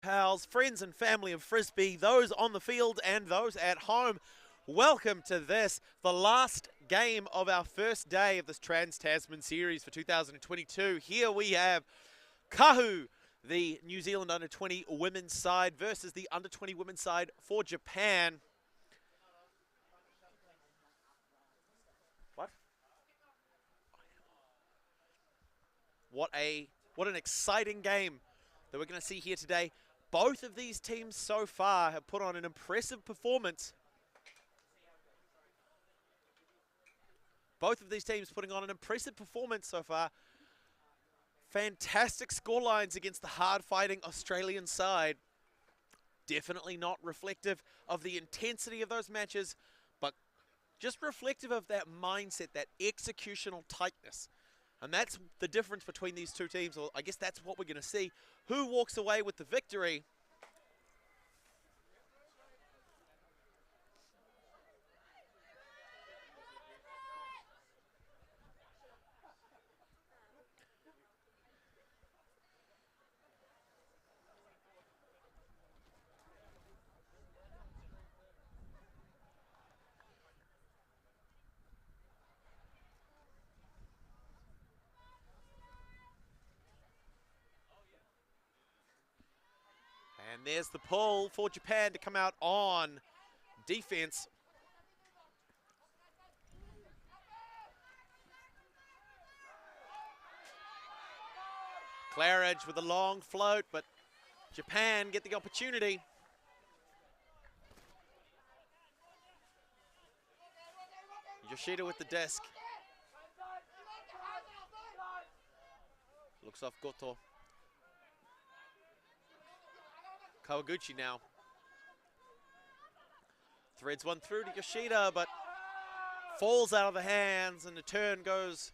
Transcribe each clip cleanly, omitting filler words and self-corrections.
pals, friends and family of Frisbee, those on the field and those at home. Welcome to this, the last game of our first day of this Trans-Tasman series for 2022. Here we have Kahu, the New Zealand under-20 women's side versus the under-20 women's side for Japan. What an exciting game that we're going to see here today. Both of these teams so far have put on an impressive performance. Both of these teams putting on an impressive performance so far. Fantastic scorelines against the hard-fighting Australian side. Definitely not reflective of the intensity of those matches, but just reflective of that mindset, that executional tightness. And that's the difference between these two teams, or I guess that's what we're going to see. Who walks away with the victory? And there's the pull for Japan to come out on defense. Claridge with a long float, but Japan get the opportunity. Yoshida with the disc. Looks off Goto. Kawaguchi now. Threads one through to Yoshida, but falls out of the hands, and the turn goes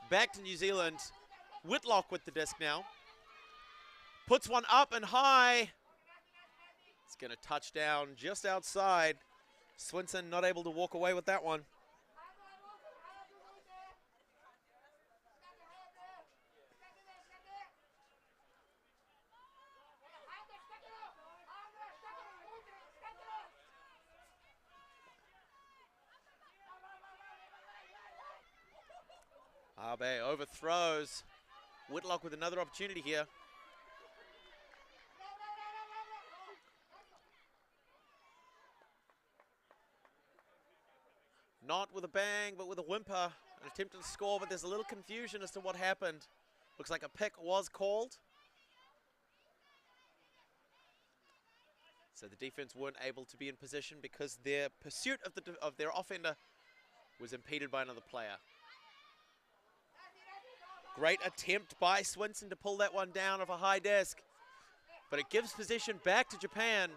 back to New Zealand. Whitlock with the disc now. Puts one up and high. It's going to touch down just outside. Swinson not able to walk away with that one. Abe overthrows. Whitlock with another opportunity here. Not with a bang, but with a whimper. An attempt to score, but there's a little confusion as to what happened. Looks like a pick was called. So the defense weren't able to be in position because their pursuit of their offender was impeded by another player. Great attempt by Swinson to pull that one down off a high disc, but it gives possession back to Japan.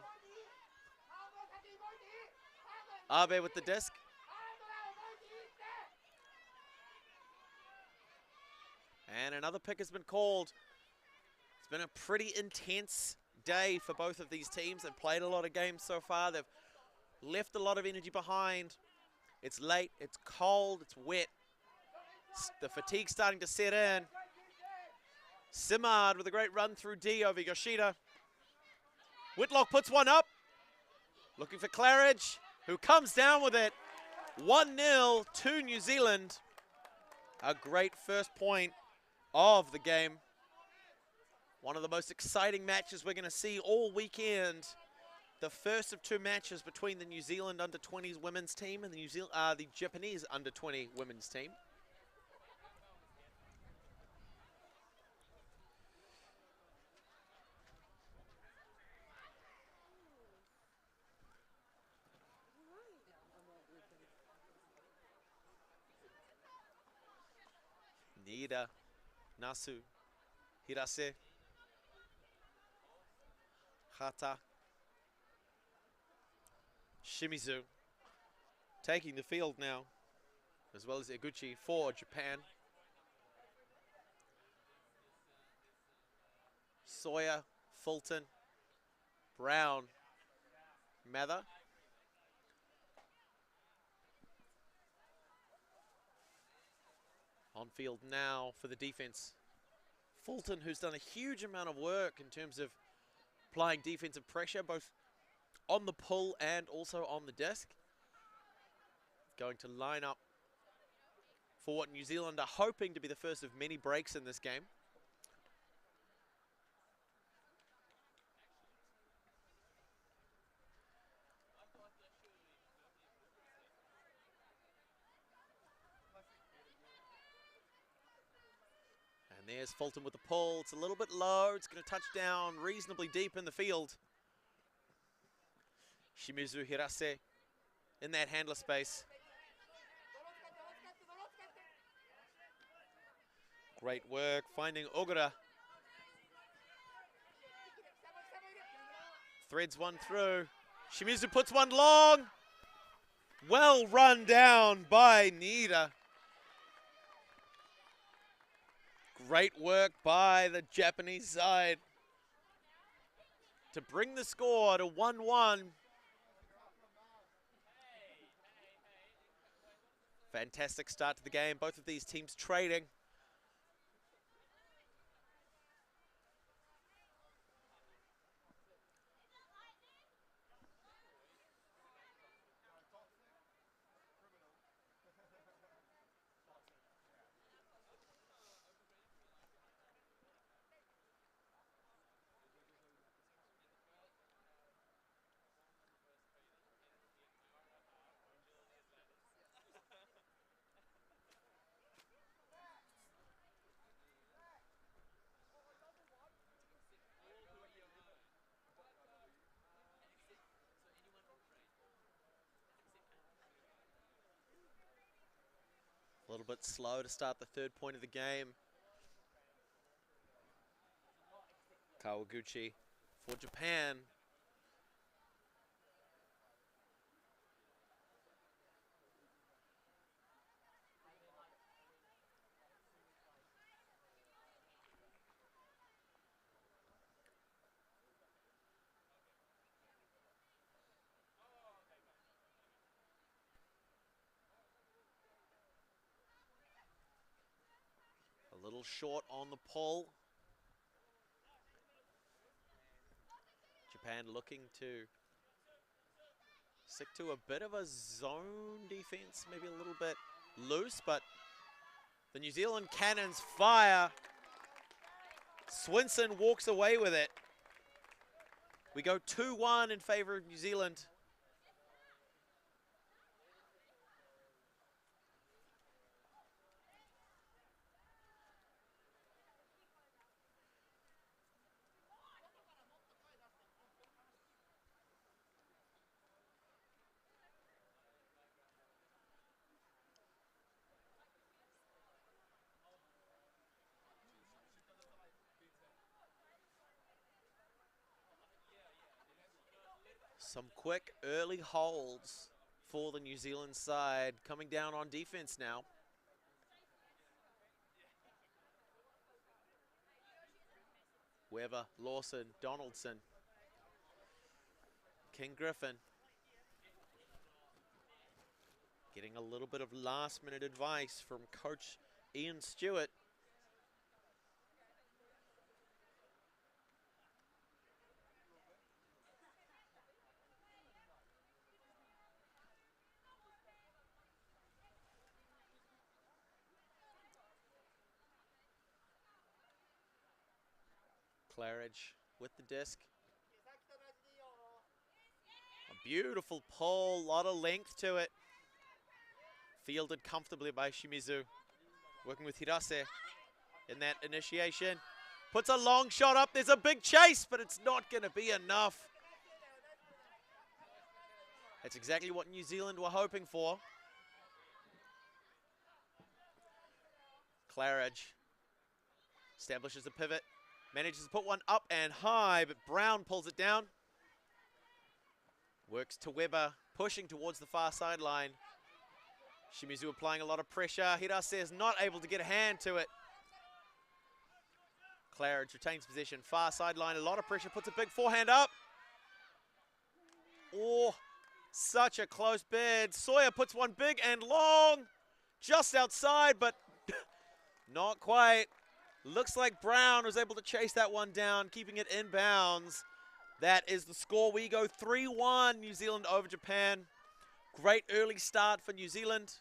Abe with the disc. And another pick has been called. It's been a pretty intense day for both of these teams. They've played a lot of games so far. They've left a lot of energy behind. It's late, it's cold, it's wet. The fatigue's starting to set in. Simard with a great run through D over Yoshida. Whitlock puts one up. Looking for Claridge, who comes down with it. 1-0 to New Zealand. A great first point of the game. One of the most exciting matches we're going to see all weekend. The first of two matches between the New Zealand under-20s women's team and the Japanese under-20 women's team. Niida, Nasu, Hirase, Hata, Shimizu taking the field now, as well as Eguchi for Japan. Sawyer, Fulton, Brown, Mather. On field now for the defense. Fulton, who's done a huge amount of work in terms of applying defensive pressure both on the pull and also on the disc. Going to line up for what New Zealand are hoping to be the first of many breaks in this game. And there's Fulton with the pull. It's a little bit low. It's going to touch down reasonably deep in the field. Shimizu Hirase in that handler space. Great work finding Ogura. Threads one through. Shimizu puts one long. Well run down by Nida. Great work by the Japanese side to bring the score to 1-1. Fantastic start to the game. Both of these teams trading. A little bit slow to start the third point of the game. Kawaguchi for Japan. A little short on the pull. Japan looking to stick to a bit of a zone defense, maybe a little bit loose, but the New Zealand cannons fire. Swinson walks away with it. We go 2-1 in favor of New Zealand. Some quick early holds for the New Zealand side, coming down on defense now. Weber, Lawson, Donaldson, King Griffin. Getting a little bit of last minute advice from Coach Ian Stewart. Claridge with the disc. A beautiful pull, a lot of length to it. Fielded comfortably by Shimizu. Working with Hirase in that initiation. Puts a long shot up. There's a big chase, but it's not going to be enough. That's exactly what New Zealand were hoping for. Claridge establishes a pivot. Manages to put one up and high, but Brown pulls it down. Works to Weber, pushing towards the far sideline. Shimizu applying a lot of pressure. Hirase is not able to get a hand to it. Claridge retains possession, far sideline, a lot of pressure, puts a big forehand up. Oh, such a close bid. Sawyer puts one big and long, just outside, but not quite. Looks like Brown was able to chase that one down, keeping it in bounds. That is the score. We go 3-1 New Zealand over Japan. Great early start for New Zealand.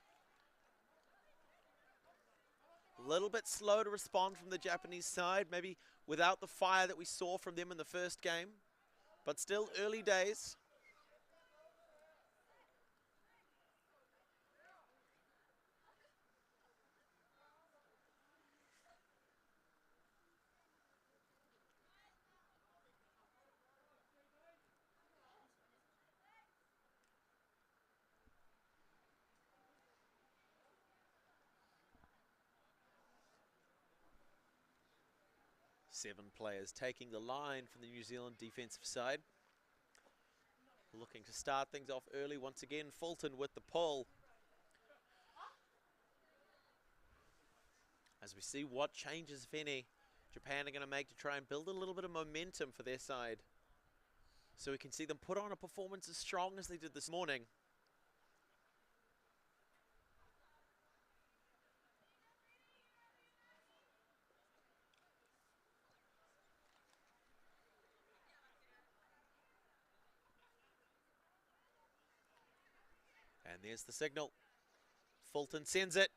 A little bit slow to respond from the Japanese side, maybe without the fire that we saw from them in the first game, but still early days. Seven players taking the line from the New Zealand defensive side. Looking to start things off early once again. Fulton with the pull. As we see what changes, if any, Japan are going to make to try and build a little bit of momentum for their side. So we can see them put on a performance as strong as they did this morning. And there's the signal. Fulton sends it.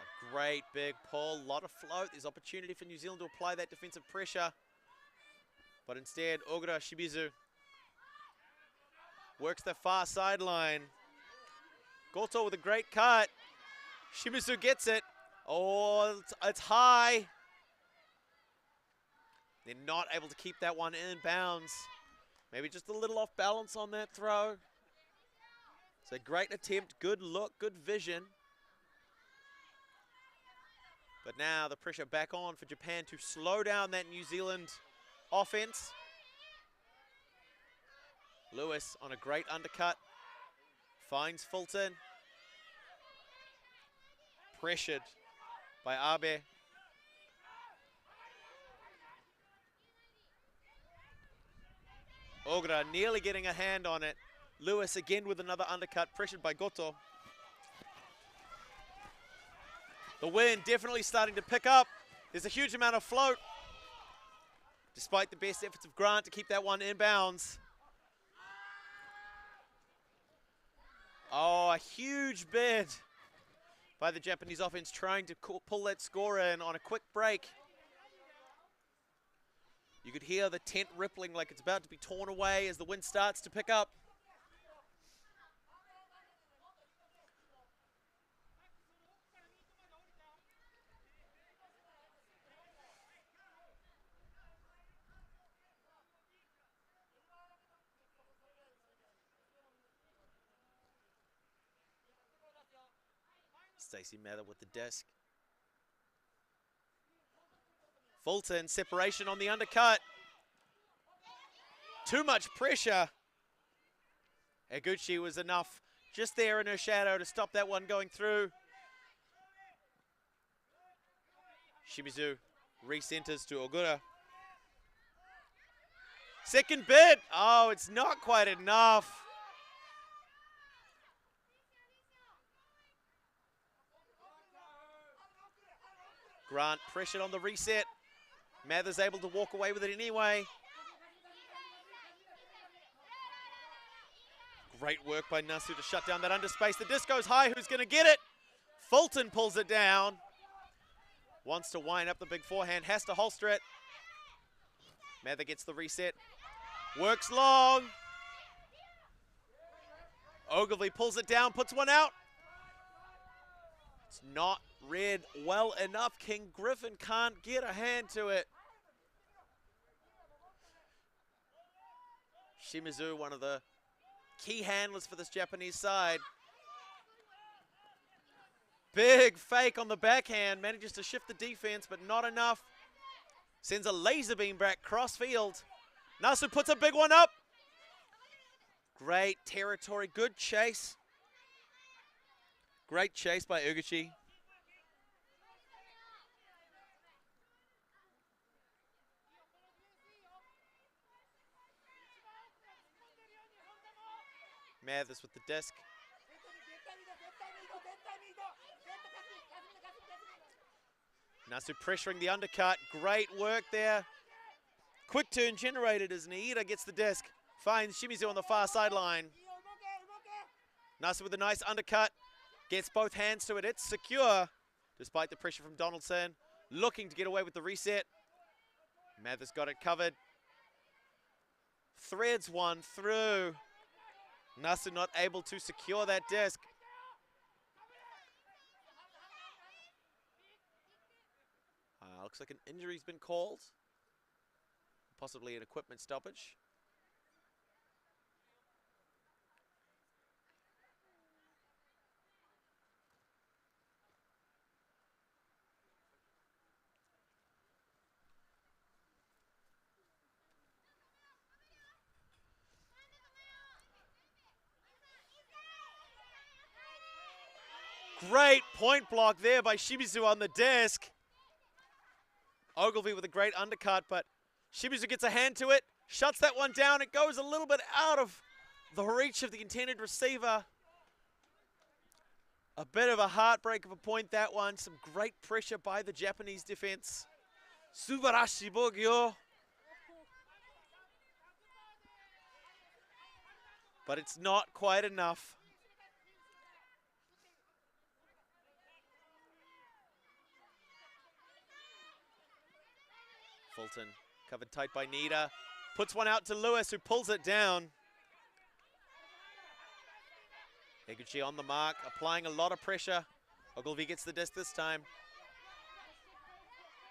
A great big pull, a lot of float. There's opportunity for New Zealand to apply that defensive pressure. But instead, Ogura Shimizu works the far sideline. Goto with a great cut. Shimizu gets it. Oh, it's high. They're not able to keep that one in bounds. Maybe just a little off balance on that throw. It's a great attempt, good look, good vision. But now the pressure back on for Japan to slow down that New Zealand offense. Lewis on a great undercut. Finds Fulton. Pressured by Abe. Ogura nearly getting a hand on it. Lewis again with another undercut, pressured by Goto. The wind definitely starting to pick up. There's a huge amount of float. Despite the best efforts of Grant to keep that one in bounds. Oh, a huge bid by the Japanese offense trying to pull that score in on a quick break. You could hear the tent rippling like it's about to be torn away as the wind starts to pick up. Stacey Mather with the disc. Fulton, separation on the undercut. Too much pressure. Eguchi was enough just there in her shadow to stop that one going through. Shimizu recenters to Ogura. Second bid. Oh, it's not quite enough. Grant pressured on the reset. Mather's able to walk away with it anyway. Great work by Nasu to shut down that underspace. The disc goes high. Who's going to get it? Fulton pulls it down. Wants to wind up the big forehand. Has to holster it. Mather gets the reset. Works long. Ogilvy pulls it down. Puts one out. It's not read well enough. King Griffin can't get a hand to it. Shimizu, one of the key handlers for this Japanese side. Big fake on the backhand. Manages to shift the defense, but not enough. Sends a laser beam back cross field. Nasu puts a big one up. Great territory. Good chase. Great chase by Uguchi. Mathers with the disc. Nasu pressuring the undercut. Great work there. Quick turn generated as Niida gets the disc. Finds Shimizu on the far sideline. Nasu with a nice undercut. Gets both hands to it. It's secure, despite the pressure from Donaldson. Looking to get away with the reset. Mathers got it covered. Threads one through. Nasu not able to secure that disc. Looks like an injury's been called. Possibly an equipment stoppage. Great point block there by Shimizu on the disc. Ogilvy with a great undercut, but Shimizu gets a hand to it, shuts that one down. It goes a little bit out of the reach of the intended receiver. A bit of a heartbreak of a point, that one. Some great pressure by the Japanese defense. Subarashi Bogyo. But it's not quite enough. Fulton covered tight by Niida. Puts one out to Lewis, who pulls it down. Eguchi on the mark, applying a lot of pressure. Ogilvy gets the disc this time.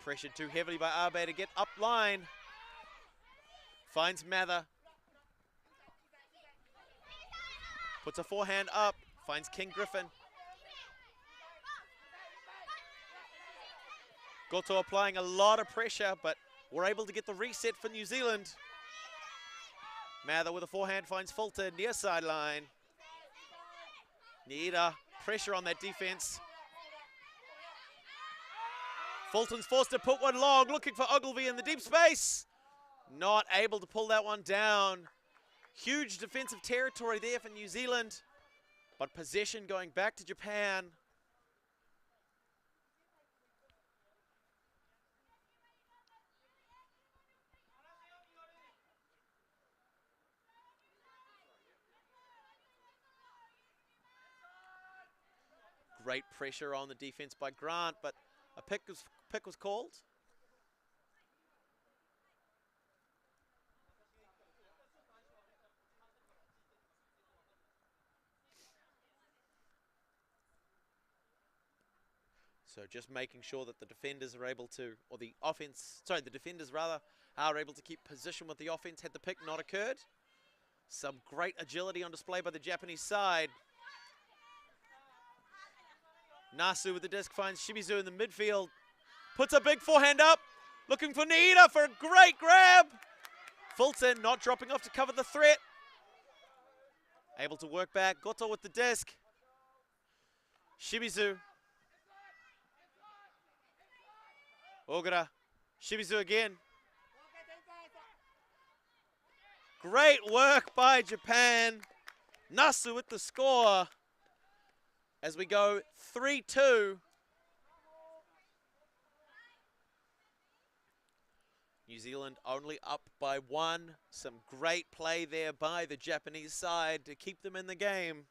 Pressured too heavily by Abe to get up line. Finds Mather. Puts a forehand up. Finds King Griffin. Goto applying a lot of pressure, but we're able to get the reset for New Zealand. Mather with a forehand finds Fulton near sideline. Niida, pressure on that defense. Fulton's forced to put one long, looking for Ogilvy in the deep space. Not able to pull that one down. Huge defensive territory there for New Zealand, but possession going back to Japan. Great pressure on the defense by Grant, but a pick was called. So just making sure that the defenders are able to, or the offense, sorry, the defenders rather, are able to keep position with the offense had the pick not occurred. Some great agility on display by the Japanese side. Nasu with the disc finds Shimizu in the midfield. Puts a big forehand up. Looking for Niida for a great grab. Fulton not dropping off to cover the threat. Able to work back. Goto with the disc. Shimizu. Ogura. Shimizu again. Great work by Japan. Nasu with the score. As we go 3-2. New Zealand only up by one. Some great play there by the Japanese side to keep them in the game.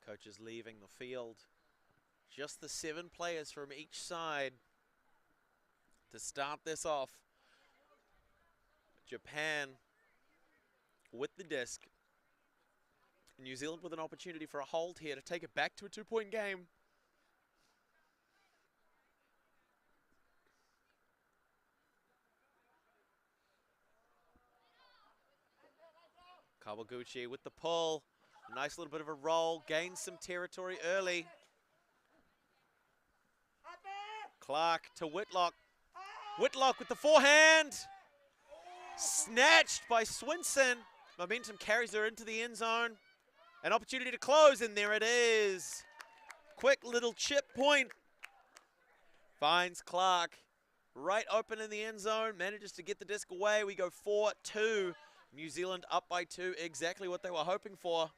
Coaches leaving the field. Just the 7 players from each side to start this off. Japan with the disc. New Zealand with an opportunity for a hold here to take it back to a 2-point game. Kawaguchi with the pull. Nice little bit of a roll. Gains some territory early. Clark to Whitlock. Whitlock with the forehand. Snatched by Swinson. Momentum carries her into the end zone. An opportunity to close, and there it is. Quick little chip point. Finds Clark right open in the end zone. Manages to get the disc away. We go 4-2. New Zealand up by 2. Exactly what they were hoping for.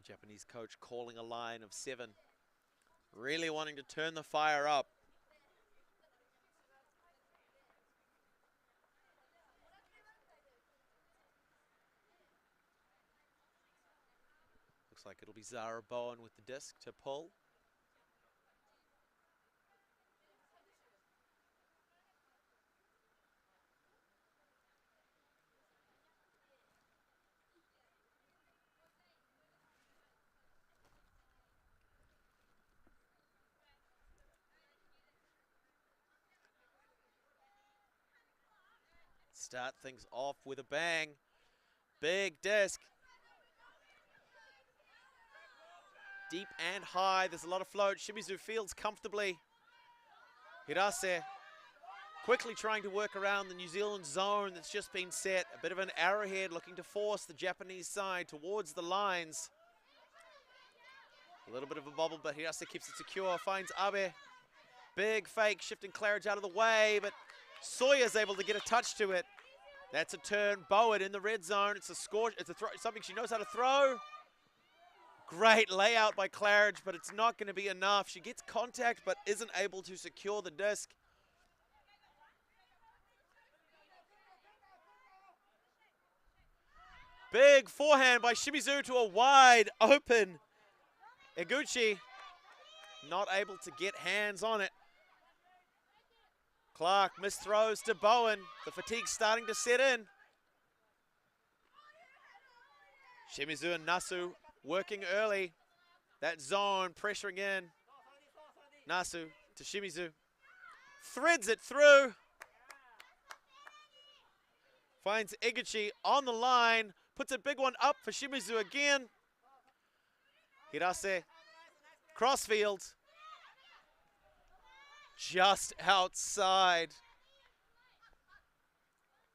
Japanese coach calling a line of 7. Really wanting to turn the fire up. Looks like it'll be Zara Bowen with the disc to pull. Start things off with a bang. Big disc. Deep and high. There's a lot of float. Shimizu fields comfortably. Hirase quickly trying to work around the New Zealand zone that's just been set. A bit of an arrowhead looking to force the Japanese side towards the lines. A little bit of a bobble, but Hirase keeps it secure. Finds Abe. Big fake, shifting Claridge out of the way, but Sawyer's able to get a touch to it. That's a turn. Bowen in the red zone. It's a score. It's a throw. Something she knows how to throw. Great layout by Claridge, but it's not going to be enough. She gets contact, but isn't able to secure the disc. Big forehand by Shimizu to a wide open Eguchi. Not able to get hands on it. Clark misthrows to Bowen. The fatigue's starting to set in. Shimizu and Nasu working early. That zone pressuring in. Nasu to Shimizu. Threads it through. Finds Eguchi on the line. Puts a big one up for Shimizu again. Hirase. Crossfield. Just outside.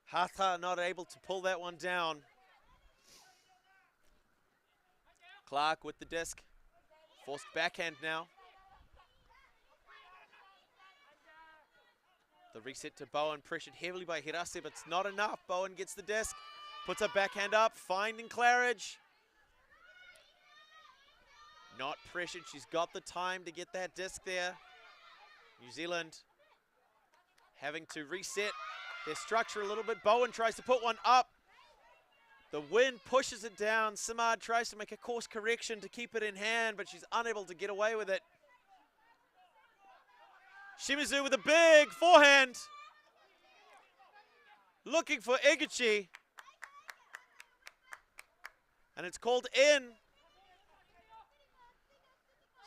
Hatha not able to pull that one down. Clark with the disc. Forced backhand now. The reset to Bowen, pressured heavily by Hirase, but it's not enough. Bowen gets the disc, puts her backhand up, finding Claridge. Not pressured, she's got the time to get that disc there. New Zealand having to reset their structure a little bit. Bowen tries to put one up. The wind pushes it down. Simard tries to make a course correction to keep it in hand, but she's unable to get away with it. Shimizu with a big forehand. Looking for Eguchi. And it's called in.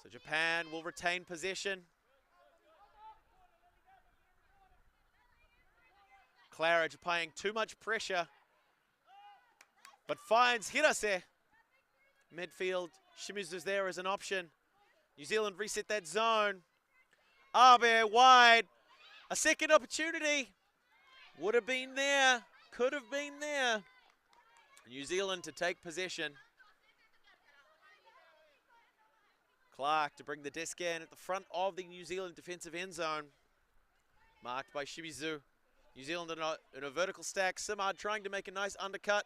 So Japan will retain possession. Claridge applying too much pressure, but finds Hirase. Midfield, Shimizu's there as an option. New Zealand reset that zone. Abe wide. A second opportunity. Would have been there. Could have been there. New Zealand to take possession. Clark to bring the disc in at the front of the New Zealand defensive end zone. Marked by Shimizu. New Zealand in a vertical stack. Simard trying to make a nice undercut.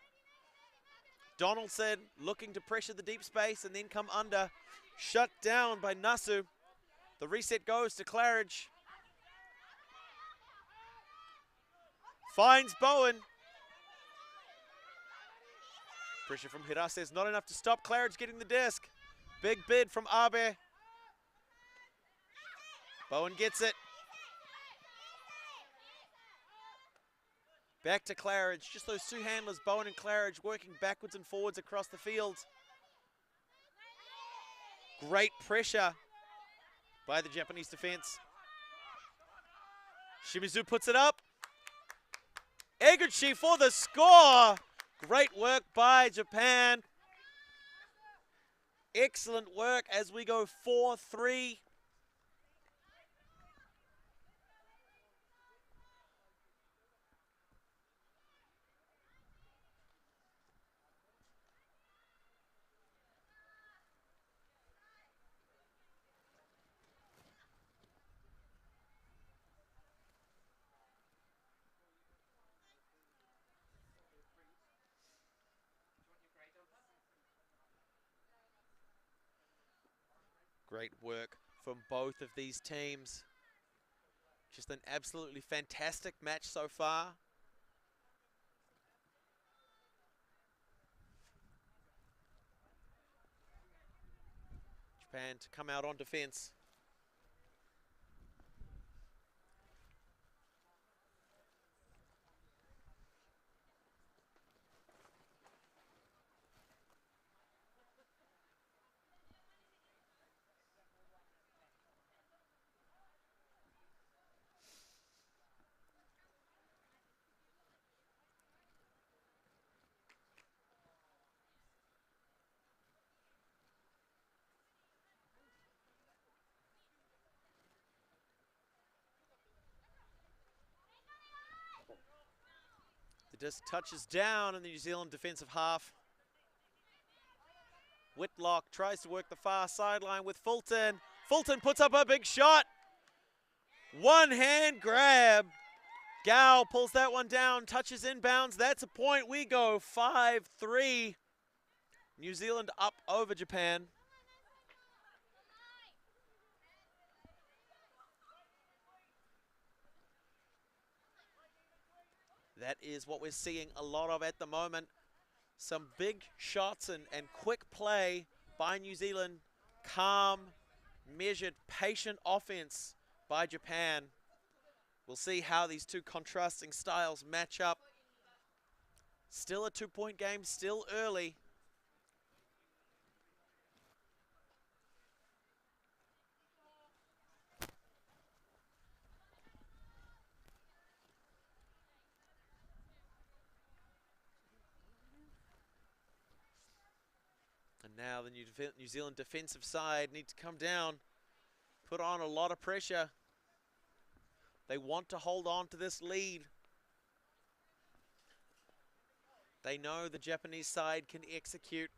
Donaldson looking to pressure the deep space and then come under. Shut down by Nasu. The reset goes to Claridge. Finds Bowen. Pressure from Hirase is not enough to stop Claridge getting the disc. Big bid from Abe. Bowen gets it. Back to Claridge. Just those two handlers, Bowen and Claridge, working backwards and forwards across the field. Great pressure by the Japanese defense. Shimizu puts it up. Eguchi for the score. Great work by Japan. Excellent work as we go 4-3. Great work from both of these teams. Just an absolutely fantastic match so far. Japan to come out on defense. The disc touches down in the New Zealand defensive half. Whitlock tries to work the far sideline with Fulton. Fulton puts up a big shot. One hand grab. Gao pulls that one down, touches inbounds. That's a point. We go 5-3. New Zealand up over Japan. That is what we're seeing a lot of at the moment. Some big shots and quick play by New Zealand. Calm, measured, patient offense by Japan. We'll see how these two contrasting styles match up. Still a 2-point game, still early. And now the New Zealand defensive side need to come down, put on a lot of pressure. They want to hold on to this lead. They know the Japanese side can execute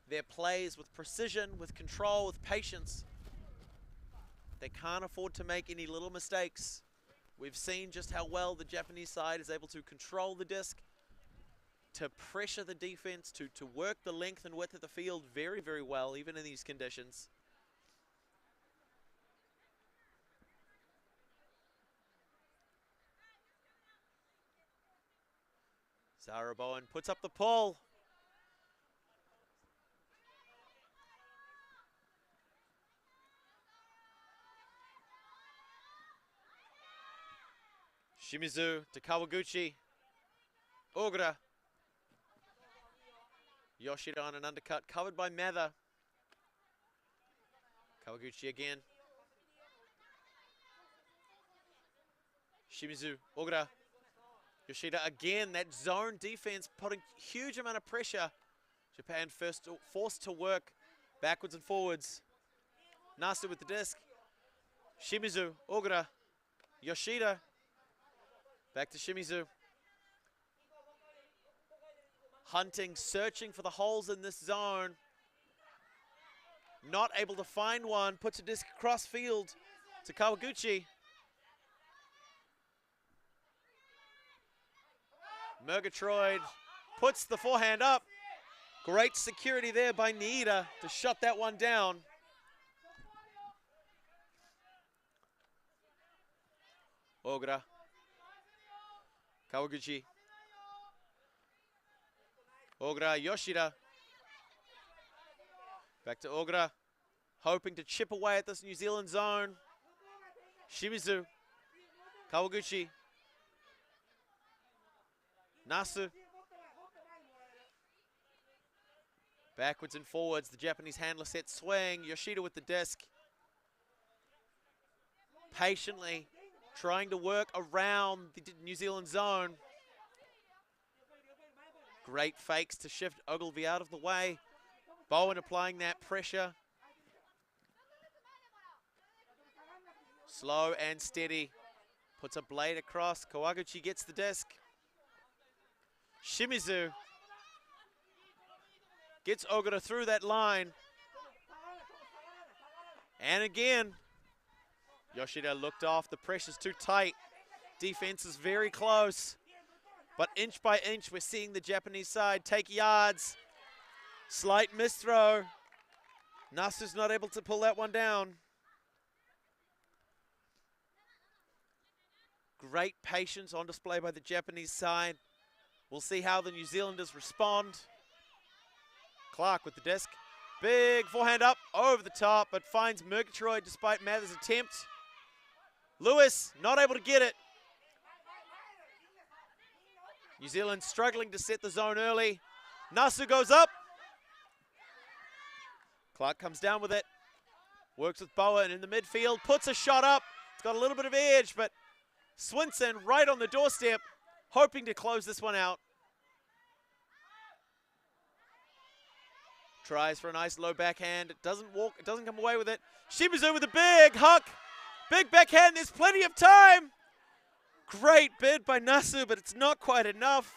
their plays with precision, with control, with patience. They can't afford to make any little mistakes. We've seen just how well the Japanese side is able to control the disc, to pressure the defense, to work the length and width of the field very, very well, even in these conditions. Zara Bowen puts up the pull. Shimizu to Kawaguchi. Ogura. Yoshida on an undercut, covered by Mather. Kawaguchi again. Shimizu, Ogura. Yoshida again, that zone defense putting huge amount of pressure. Japan first forced to work backwards and forwards. Nasta with the disc. Shimizu, Ogura, Yoshida. Back to Shimizu. Hunting, searching for the holes in this zone. Not able to find one. Puts a disc across field to Kawaguchi. Murgatroyd puts the forehand up. Great security there by Niida to shut that one down. Ogura. Kawaguchi. Ogura, Yoshida. Back to Ogura. Hoping to chip away at this New Zealand zone. Shimizu. Kawaguchi. Nasu. Backwards and forwards, the Japanese handler set swing. Yoshida with the disc. Patiently trying to work around the New Zealand zone. Great fakes to shift Ogilvy out of the way. Bowen applying that pressure. Slow and steady. Puts a blade across. Kawaguchi gets the disc. Shimizu gets Ogura through that line. And again, Yoshida looked off. The pressure's too tight. Defense is very close. But inch by inch, we're seeing the Japanese side take yards. Slight misthrow. Nasu's not able to pull that one down. Great patience on display by the Japanese side. We'll see how the New Zealanders respond. Clark with the disc. Big forehand up over the top, but finds Murgatroyd despite Mather's attempt. Lewis not able to get it. New Zealand struggling to set the zone early. Nasu goes up. Clark comes down with it. Works with Bowen in the midfield. Puts a shot up. It's got a little bit of edge, but Swinson right on the doorstep, hoping to close this one out. Tries for a nice low backhand. It doesn't walk. It doesn't come away with it. Shimizu with a big hook. Big backhand. There's plenty of time. Great bid by Nasu, but it's not quite enough.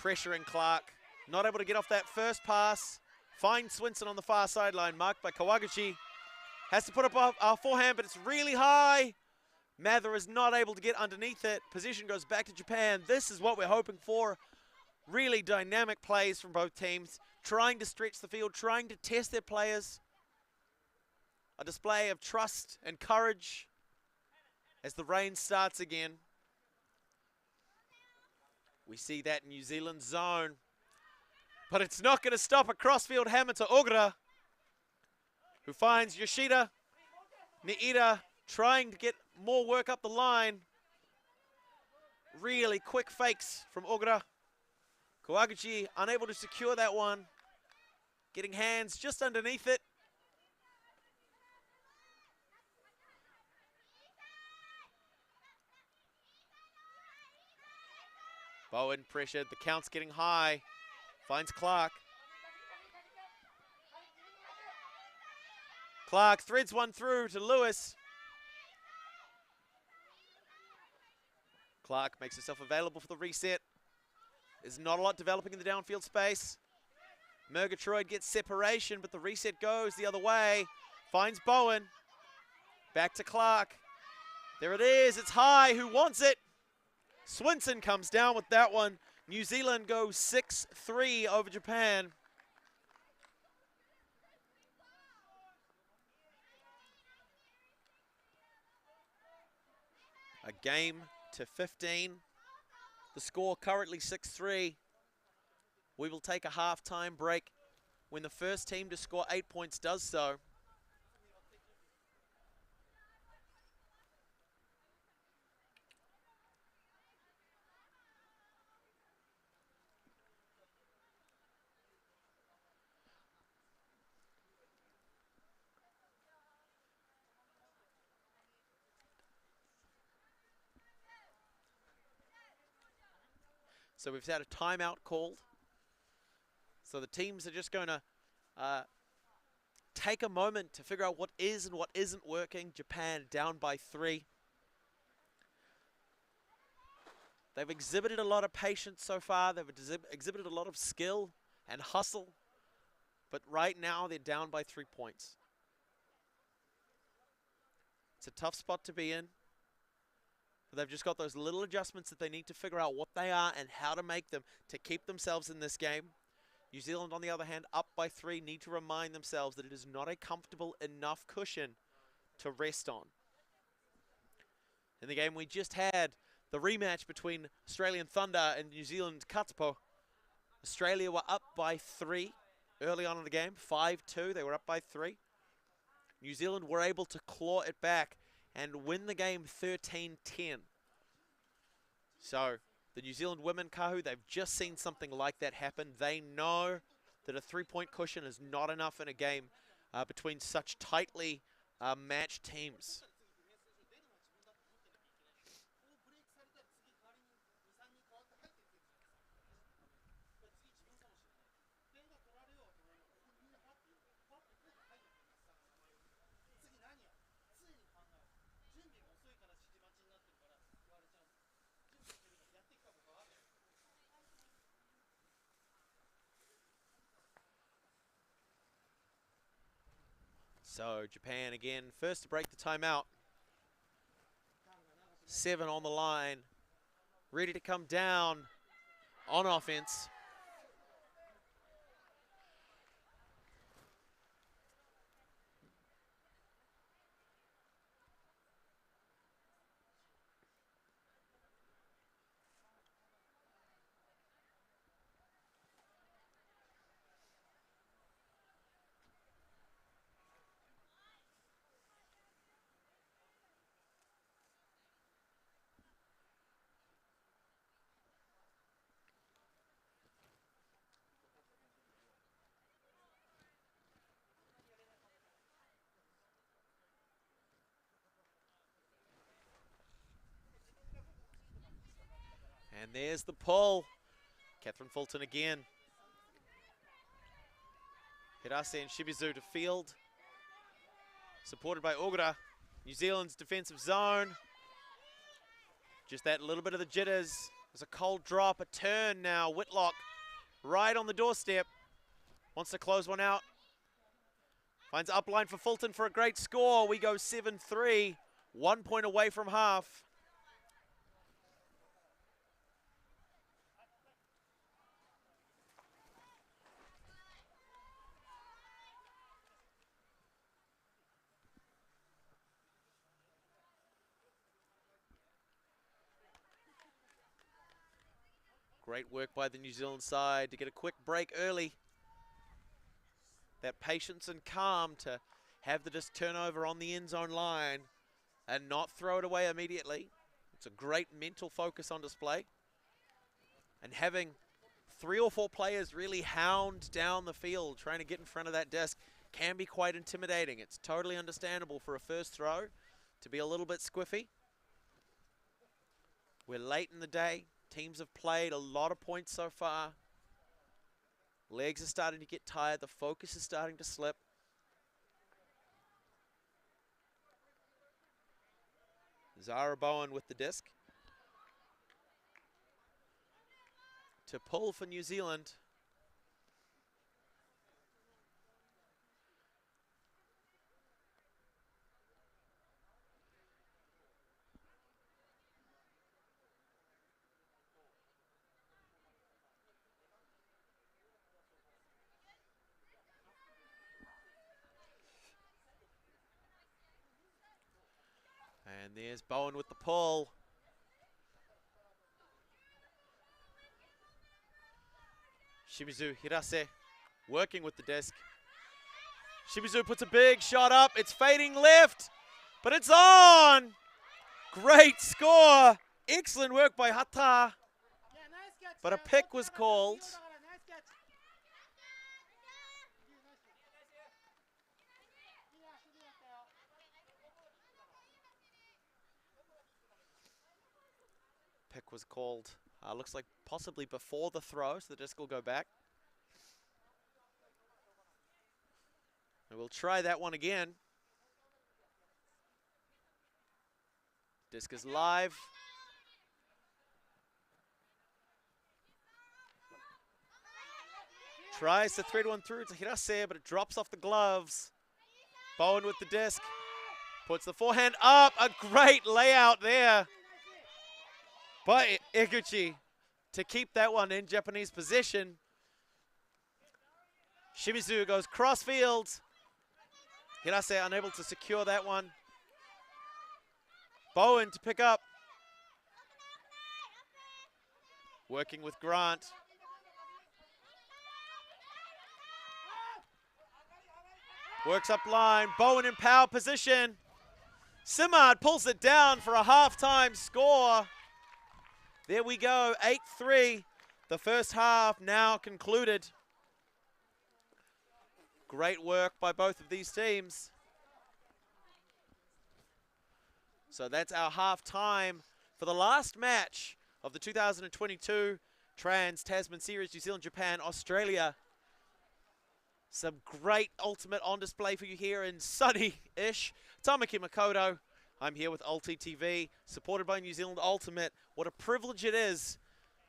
Pressuring Clark. Not able to get off that first pass. Finds Swinson on the far sideline, marked by Kawaguchi. Has to put up our forehand, but it's really high. Mather is not able to get underneath it. Possession goes back to Japan. This is what we're hoping for. Really dynamic plays from both teams. Trying to stretch the field, trying to test their players. A display of trust and courage as the rain starts again. We see that New Zealand zone. But it's not going to stop a crossfield hammer to Ogura, who finds Yoshida. Niida trying to get more work up the line. Really quick fakes from Ogura. Kawaguchi unable to secure that one. Getting hands just underneath it. Bowen pressured, the count's getting high. Finds Clark. Clark threads one through to Lewis. Clark makes himself available for the reset. There's not a lot developing in the downfield space. Murgatroyd gets separation, but the reset goes the other way. Finds Bowen. Back to Clark. There it is. It's high. Who wants it? Swinson comes down with that one. New Zealand goes 6-3 over Japan. A game to 15. The score currently 6-3. We will take a halftime break when the first team to score 8 points does so. So we've had a timeout called. So the teams are just going to take a moment to figure out what is and what isn't working. Japan down by 3. They've exhibited a lot of patience so far. They've exhibited a lot of skill and hustle. But right now they're down by 3 points. It's a tough spot to be in. But they've just got those little adjustments that they need to figure out what they are and how to make them to keep themselves in this game. New Zealand, on the other hand, up by 3, need to remind themselves that it is not a comfortable enough cushion to rest on. In the game we just had, the rematch between Australian Thunder and New Zealand Katapo, Australia were up by 3 early on in the game, 5-2, they were up by 3. New Zealand were able to claw it back and win the game 13-10. So, the New Zealand women, Kahu, they've just seen something like that happen. They know that a 3-point cushion is not enough in a game between such tightly matched teams. So Japan again, first to break the timeout. 7 on the line, ready to come down on offense. And there's the pull. Catherine Fulton again. Hirase and Shimizu to field. Supported by Ogura. New Zealand's defensive zone. Just that little bit of the jitters. There's a cold drop, a turn now. Whitlock right on the doorstep. Wants to close one out. Finds upline for Fulton for a great score. We go 7-3. 1 point away from half. Great work by the New Zealand side to get a quick break early. That patience and calm to have the disc turnover on the end zone line and not throw it away immediately. It's a great mental focus on display. And having 3 or 4 players really hound down the field trying to get in front of that disc can be quite intimidating. It's totally understandable for a first throw to be a little bit squiffy. We're late in the day. Teams have played a lot of points so far. Legs are starting to get tired. The focus is starting to slip. Zara Bowen with the disc. To pull for New Zealand. And there's Bowen with the pull. Shimizu Hirase working with the disc. Shimizu puts a big shot up. It's fading left, but it's on. Great score. Excellent work by Hata. But a pick was called. Pick was called. Looks like possibly before the throw, so the disc will go back. And we'll try that one again. Disc is live. Tries to thread one through to Hirase, but it drops off the gloves. Bowen with the disc. Puts the forehand up. A great layout there by Iguchi to keep that one in Japanese position. Shimizu goes cross field. Hirase unable to secure that one. Bowen to pick up. Working with Grant. Works up line. Bowen in power position. Simard pulls it down for a halftime score. There we go, 8-3. The first half now concluded. Great work by both of these teams. So that's our half-time for the last match of the 2022 Trans-Tasman Series, New Zealand, Japan, Australia. Some great Ultimate on display for you here in sunny-ish Tamaki Makaurau. I'm here with Ulti TV, supported by New Zealand Ultimate. What a privilege it is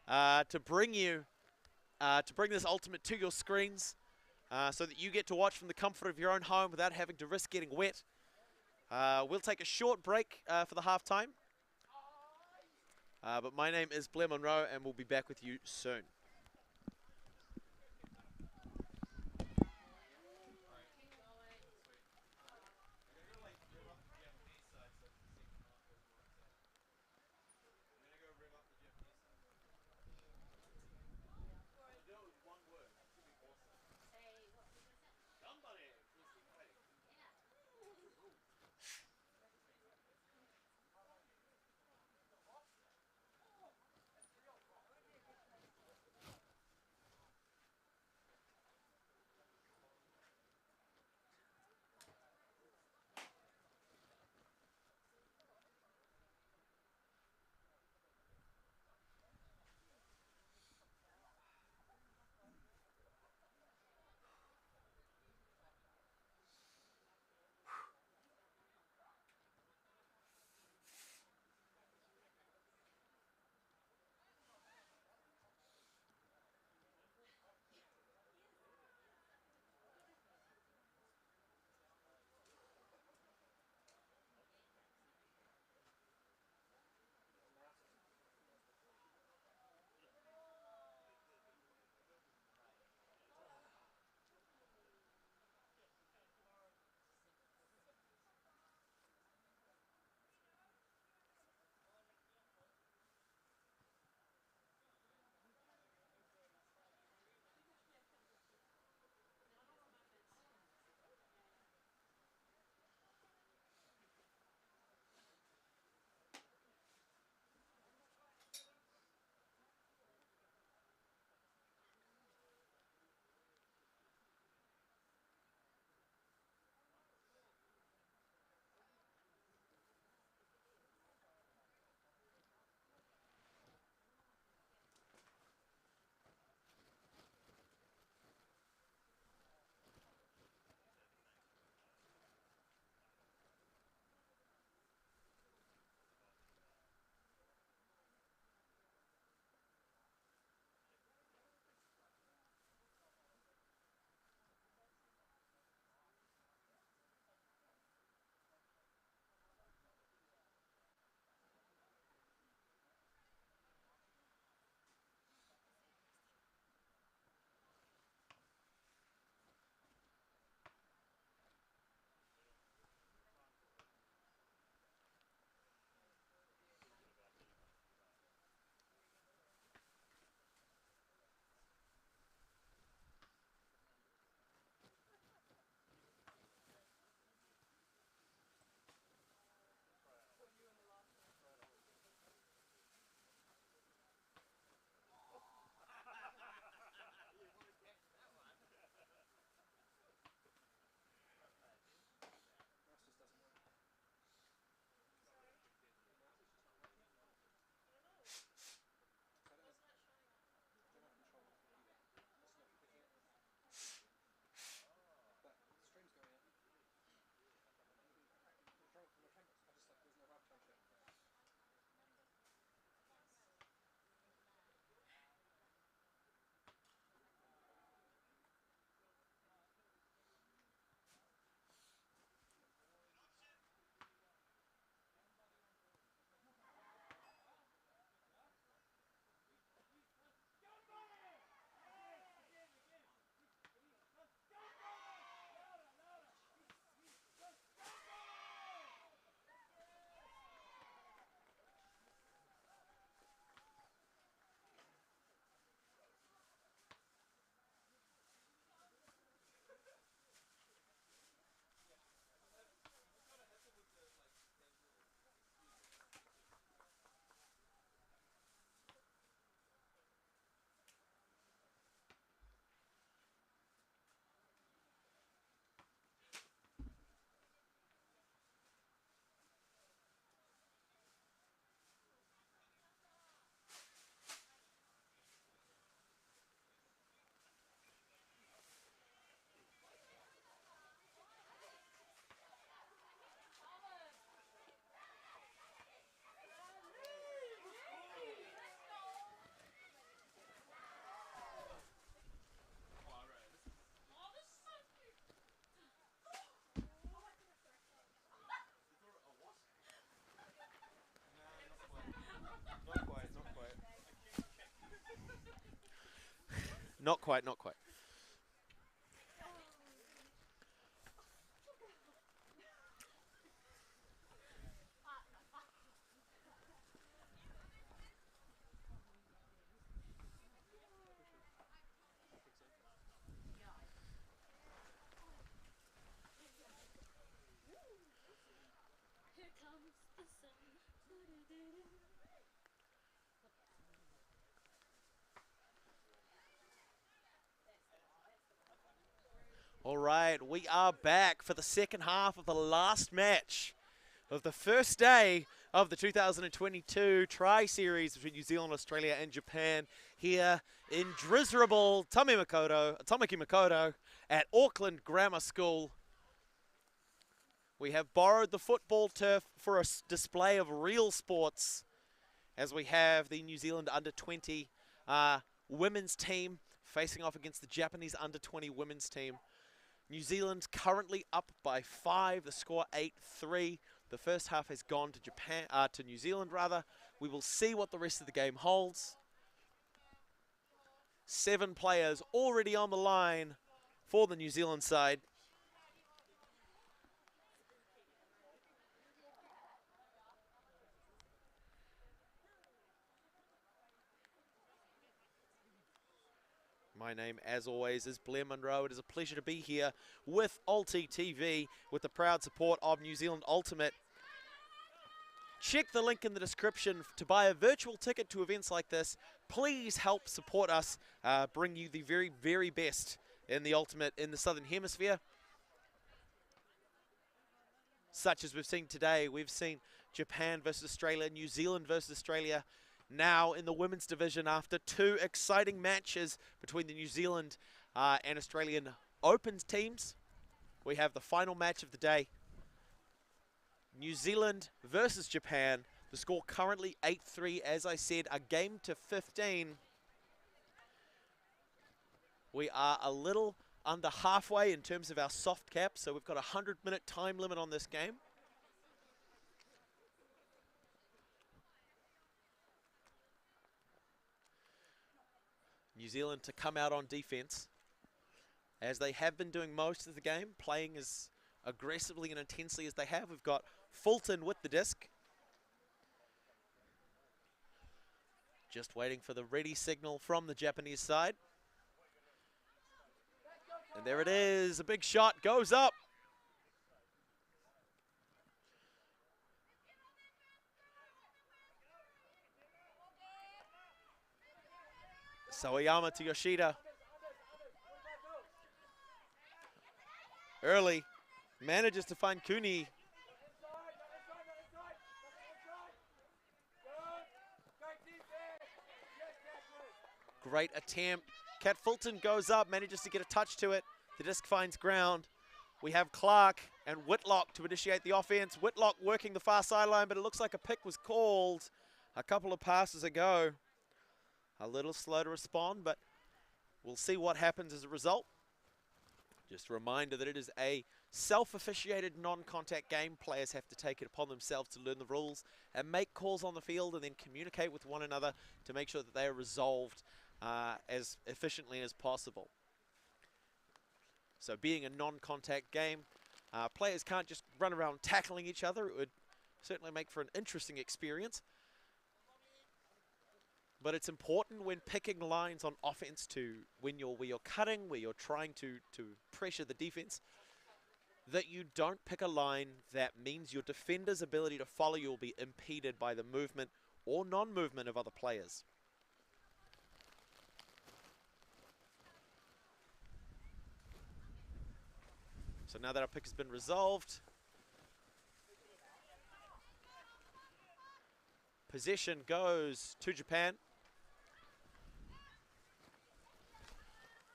to bring this Ultimate to your screens so that you get to watch from the comfort of your own home without having to risk getting wet. We'll take a short break for the halftime. But my name is Blair Monroe, and we'll be back with you soon. Not quite, not quite. All right, we are back for the second half of the last match of the first day of the 2022 Tri-Series between New Zealand, Australia and Japan here in drizzerable Tamaki Makaurau at Auckland Grammar School. We have borrowed the football turf for a display of real sports as we have the New Zealand under-20 women's team facing off against the Japanese under-20 women's team. New Zealand currently up by 5, the score 8-3. The first half has gone to to New Zealand rather. We will see what the rest of the game holds. 7 players already on the line for the New Zealand side. My name, as always, is Blair Munro. It is a pleasure to be here with Ulti TV with the proud support of New Zealand Ultimate. Check the link in the description to buy a virtual ticket to events like this. Please help support us, bring you the very, very best in the Ultimate in the Southern Hemisphere. Such as we've seen today. We've seen Japan versus Australia, New Zealand versus Australia. Now in the women's division after 2 exciting matches between the New Zealand and Australian Opens teams. We have the final match of the day. New Zealand versus Japan. The score currently 8-3. As I said, a game to 15. We are a little under halfway in terms of our soft cap, so we've got a 100-minute time limit on this game. New Zealand to come out on defense, as they have been doing most of the game, playing as aggressively and intensely as they have. We've got Fulton with the disc. Just waiting for the ready signal from the Japanese side. And there it is, a big shot goes up. Sawayama to Yoshida. Early, manages to find Kuni. Great attempt. Kat Fulton goes up, manages to get a touch to it. The disc finds ground. We have Clark and Whitlock to initiate the offense. Whitlock working the far sideline, but it looks like a pick was called a couple of passes ago. A little slow to respond, but we'll see what happens as a result. Just a reminder that it is a self-officiated non-contact game. Players have to take it upon themselves to learn the rules and make calls on the field and then communicate with one another to make sure that they are resolved as efficiently as possible. So being a non-contact game, players can't just run around tackling each other. It would certainly make for an interesting experience. But it's important when picking lines on offense where you're cutting, where you're trying to pressure the defense, that you don't pick a line that means your defender's ability to follow you will be impeded by the movement or non-movement of other players. So now that our pick has been resolved, possession goes to Japan.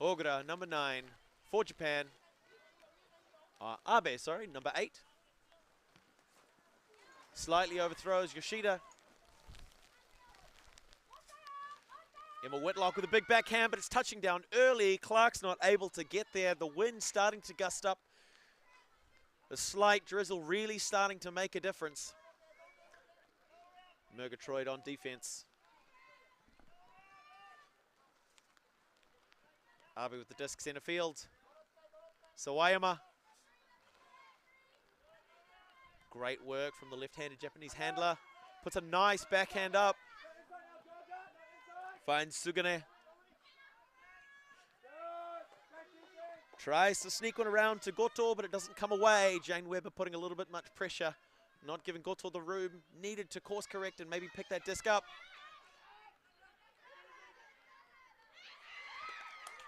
Ogura, number 9, for Japan. Abe, sorry, number 8. Slightly overthrows Yoshida. Emma Whitlock with a big backhand, but it's touching down early. Clark's not able to get there. The wind starting to gust up. The slight drizzle really starting to make a difference. Murgatroyd on defense. Abe with the disc center field. Sawayama. Great work from the left-handed Japanese handler. Puts a nice backhand up. Finds Sugane. Tries to sneak one around to Goto, but it doesn't come away. Jane Webber putting a little bit much pressure. Not giving Goto the room needed to course correct and maybe pick that disc up.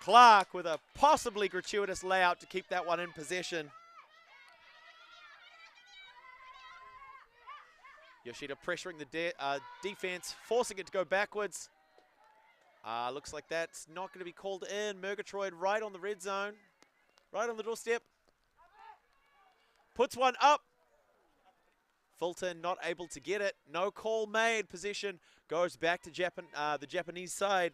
Clark with a possibly gratuitous layout to keep that one in possession. Yoshida pressuring the defense, forcing it to go backwards. Looks like that's not going to be called in. Murgatroyd right on the red zone, right on the doorstep. Puts one up. Fulton not able to get it. No call made. Possession goes back to the Japanese side.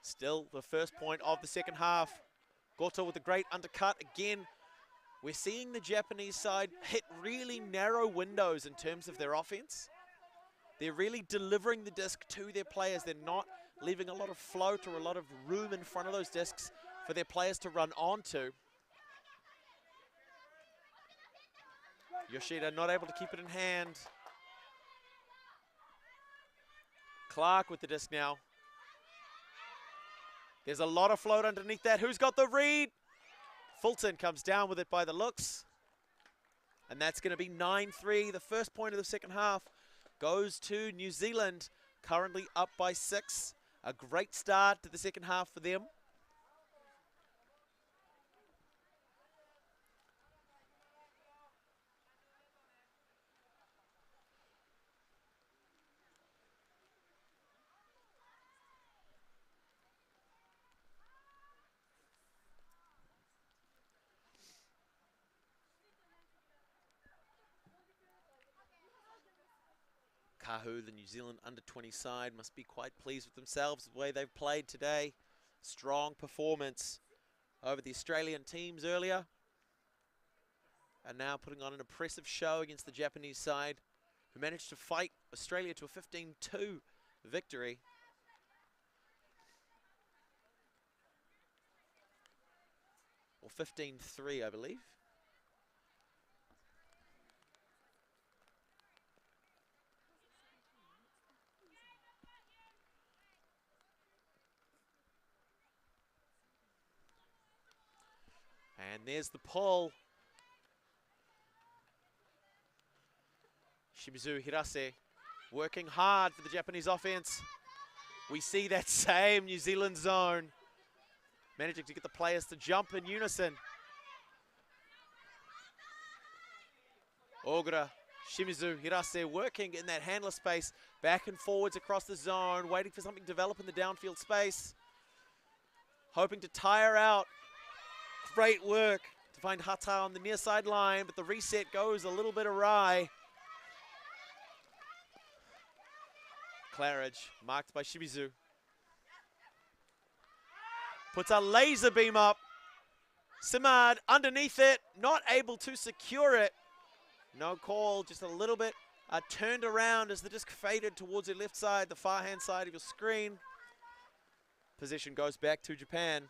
Still the first point of the second half. Goto with a great undercut. Again, we're seeing the Japanese side hit really narrow windows in terms of their offense. They're really delivering the disc to their players. They're not leaving a lot of float or a lot of room in front of those discs for their players to run onto. Yoshida not able to keep it in hand. Clark with the disc now. There's a lot of float underneath that. Who's got the read? Fulton comes down with it by the looks. And that's going to be 9-3. The first point of the second half goes to New Zealand, currently up by 6. A great start to the second half for them. Kahu, the New Zealand under-20 side, must be quite pleased with themselves the way they've played today. Strong performance over the Australian teams earlier. And now putting on an impressive show against the Japanese side, who managed to fight Australia to a 15-2 victory. Or 15-3, I believe. And there's the pull. Shimizu Hirase working hard for the Japanese offense. We see that same New Zealand zone, managing to get the players to jump in unison. Ogura, Shimizu Hirase working in that handler space, back and forwards across the zone, waiting for something to develop in the downfield space. Hoping to tire out. Great work to find Hata on the near sideline, but the reset goes a little bit awry. Claridge, marked by Shimizu. Puts a laser beam up. Simard underneath it, not able to secure it. No call, just a little bit turned around as the disc faded towards the left side, the far hand side of your screen. Possession goes back to Japan.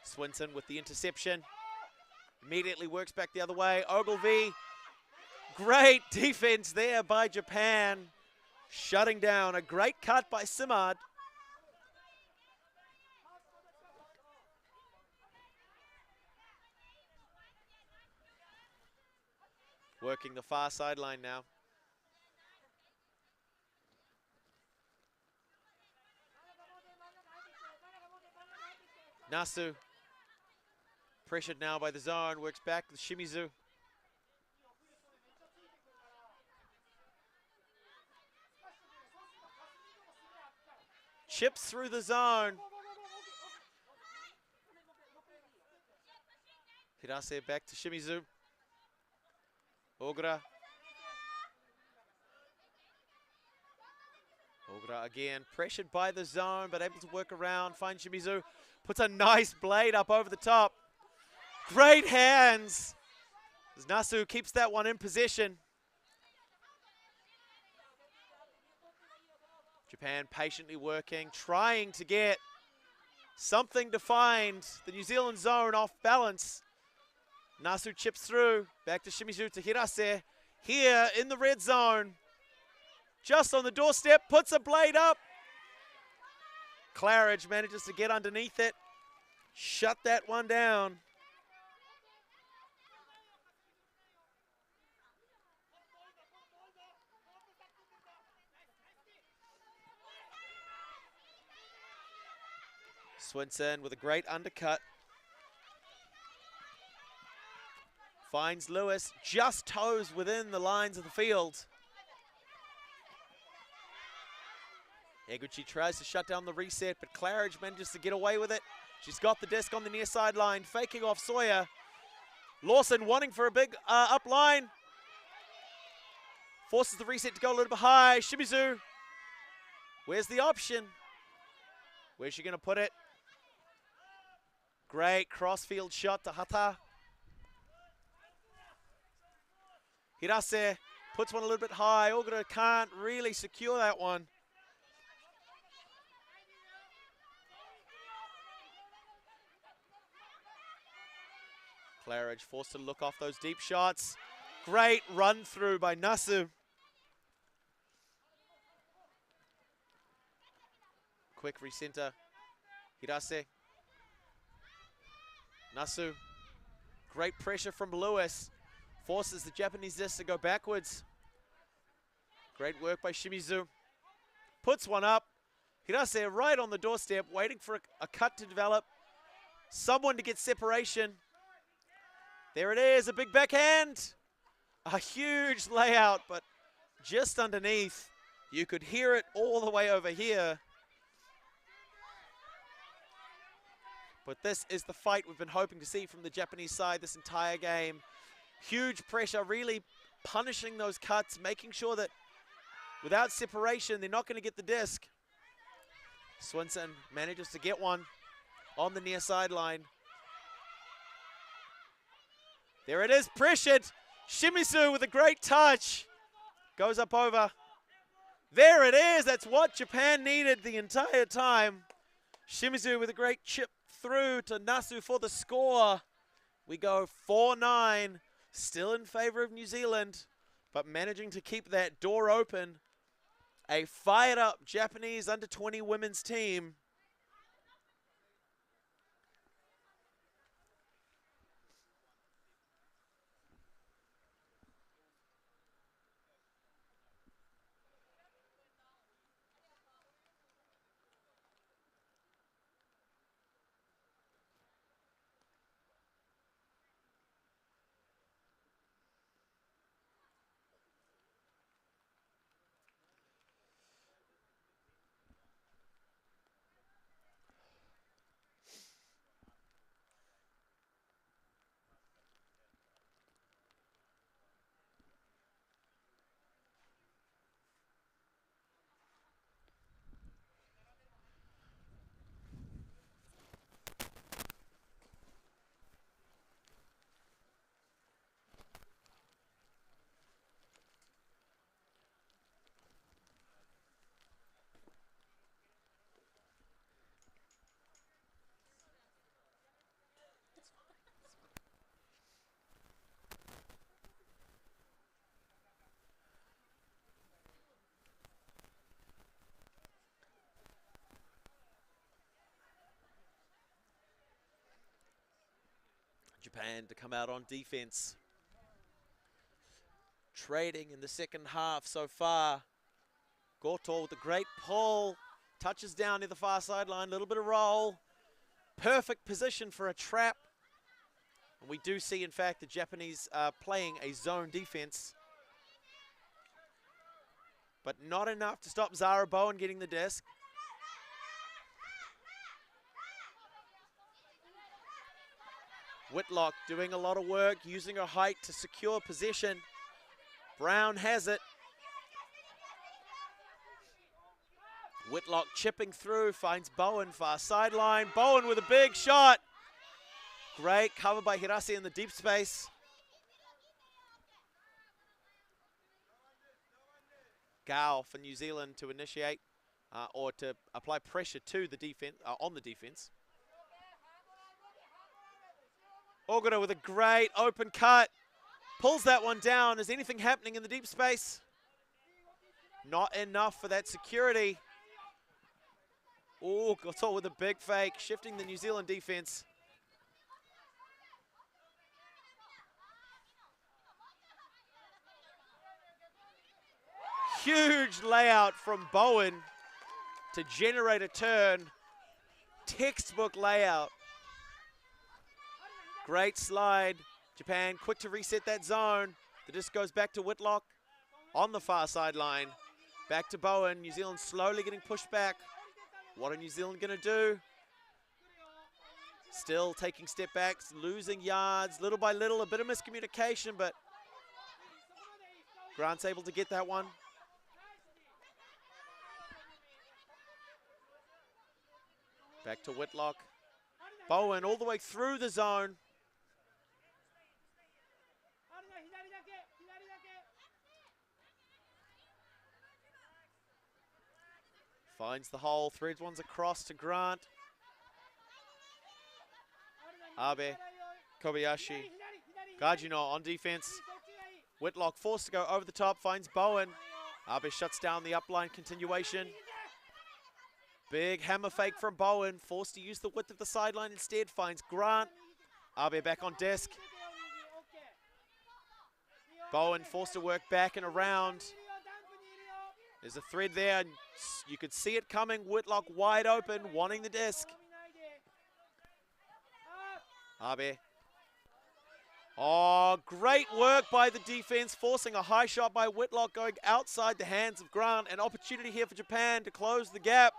Swinton with the interception. Immediately works back the other way. Ogilvie, great defense there by Japan. Shutting down. A great cut by Simard. Working the far sideline now. Nasu. Pressured now by the zone, works back with Shimizu. Chips through the zone. Hirase back to Shimizu. Ogura. Ogura again, pressured by the zone, but able to work around, find Shimizu, puts a nice blade up over the top. Great hands, as Nasu keeps that one in possession. Japan patiently working, trying to get something to find the New Zealand zone off balance. Nasu chips through, back to Shimizu to Hirase, here in the red zone. Just on the doorstep, puts a blade up. Claridge manages to get underneath it, shut that one down. Swinson with a great undercut. Finds Lewis, just toes within the lines of the field. Eguchi tries to shut down the reset, but Claridge manages to get away with it. She's got the disc on the near sideline, faking off Sawyer. Lawson wanting for a big up line. Forces the reset to go a little bit high. Shimizu, where's the option? Where's she going to put it? Great crossfield shot to Hata. Hirase puts one a little bit high. Ogura can't really secure that one. Claridge forced to look off those deep shots. Great run through by Nasu. Quick recenter. Hirase. Nasu. Great pressure from Lewis. Forces the Japanese disc to go backwards. Great work by Shimizu. Puts one up. Hirase right on the doorstep, waiting for a cut to develop. Someone to get separation. There it is, a big backhand. A huge layout, but just underneath. You could hear it all the way over here. But this is the fight we've been hoping to see from the Japanese side this entire game. Huge pressure, really punishing those cuts, making sure that without separation, they're not going to get the disc. Swinson manages to get one on the near sideline. There it is, pressured. Shimizu with a great touch. Goes up over. There it is, that's what Japan needed the entire time. Shimizu with a great chip through to Nasu for the score. We go 4-9, still in favor of New Zealand, but managing to keep that door open. A fired up Japanese under-20 women's team. Japan to come out on defense. Trading in the second half so far. Goto with a great pull. Touches down near the far sideline. Little bit of roll. Perfect position for a trap. And we do see, in fact, the Japanese playing a zone defense. But not enough to stop Zara Bowen getting the disc. Whitlock doing a lot of work, using her height to secure possession. Brown has it. Whitlock chipping through, finds Bowen far sideline. Bowen with a big shot. Great cover by Hirase in the deep space. Gao for New Zealand to initiate or to apply pressure to the defense, on the defense. Ogura with a great open cut. Pulls that one down. Is anything happening in the deep space? Not enough for that security. Oh, Goto with a big fake, shifting the New Zealand defense. Huge layout from Bowen to generate a turn. Textbook layout. Great slide. Japan quick to reset that zone. The disc goes back to Whitlock on the far sideline. Back to Bowen. New Zealand slowly getting pushed back. What are New Zealand going to do? Still taking step backs, losing yards, little by little, a bit of miscommunication, but Grant's able to get that one. Back to Whitlock. Bowen all the way through the zone. Finds the hole, threads ones across to Grant. Abe, Kobayashi, Gajino on defense. Whitlock forced to go over the top, finds Bowen. Abe shuts down the upline continuation. Big hammer fake from Bowen, forced to use the width of the sideline instead, finds Grant. Abe back on desk. Bowen forced to work back and around. There's a thread there, and you could see it coming. Whitlock wide open, wanting the disc. Abe. Oh, great work by the defense, forcing a high shot by Whitlock, going outside the hands of Grant. An opportunity here for Japan to close the gap.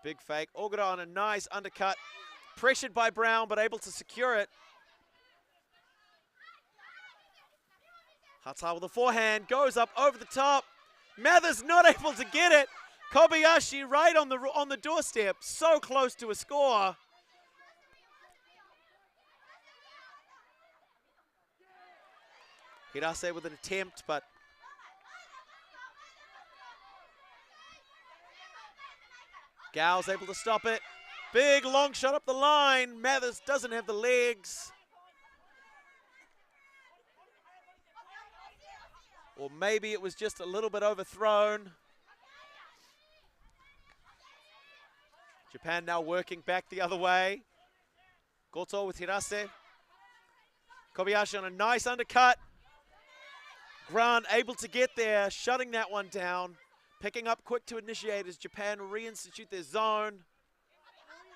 Big fake. Ogura on a nice undercut. Pressured by Brown, but able to secure it. Hata with a forehand, goes up over the top. Mathers not able to get it. Kobayashi right on the doorstep, so close to a score. Hirase with an attempt, but Gao's able to stop it. Big long shot up the line. Mathers doesn't have the legs. Or maybe it was just a little bit overthrown. Japan now working back the other way. Goto with Hirase. Kobayashi on a nice undercut. Grant able to get there, shutting that one down. Picking up quick to initiate as Japan reinstitute their zone.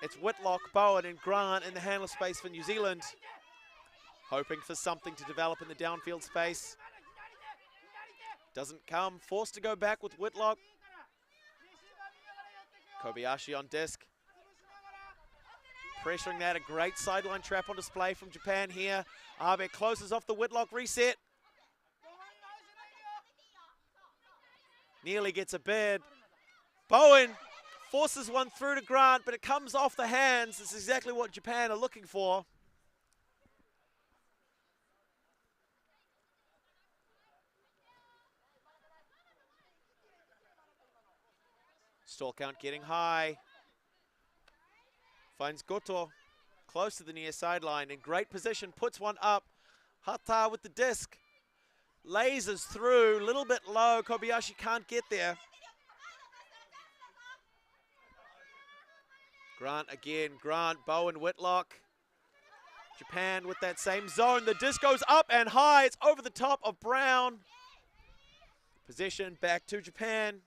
It's Whitlock, Bowen, and Grant in the handler space for New Zealand. Hoping for something to develop in the downfield space. Doesn't come, forced to go back with Whitlock. Kobayashi on disc. Pressuring that, a great sideline trap on display from Japan here. Abe closes off the Whitlock reset. Nearly gets a bid. Bowen forces one through to Grant, but it comes off the hands. It's exactly what Japan are looking for. Stall count getting high. Finds Goto close to the near sideline. In great position, puts one up. Hata with the disc. Lasers through, a little bit low. Kobayashi can't get there. Grant again. Grant, Bowen, Whitlock. Japan with that same zone. The disc goes up and high. It's over the top of Brown. Possession back to Japan.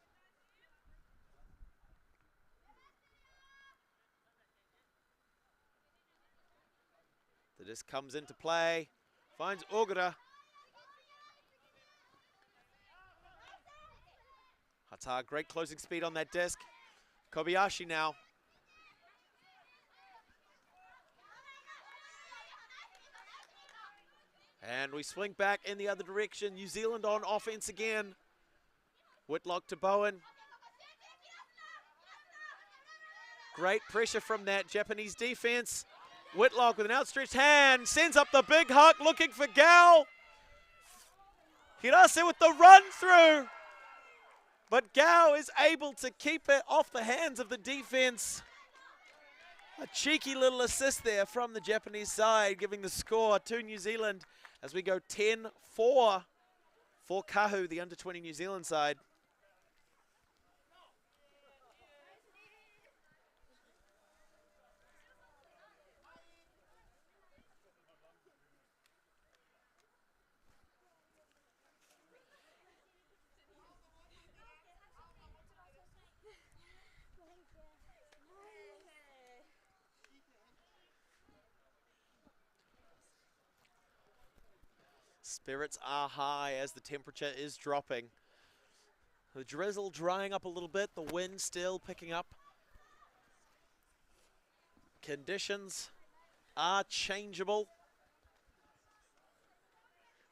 The disc comes into play. Finds Ogura. Hata, great closing speed on that disc. Kobayashi now. And we swing back in the other direction. New Zealand on offense again. Whitlock to Bowen. Great pressure from that Japanese defense. Whitlock with an outstretched hand, sends up the big hook, looking for Gao. Hirase with the run through. But Gao is able to keep it off the hands of the defense. A cheeky little assist there from the Japanese side, giving the score to New Zealand as we go 10-4 for Kahu, the under-20 New Zealand side. Spirits are high as the temperature is dropping. The drizzle drying up a little bit, the wind still picking up. Conditions are changeable.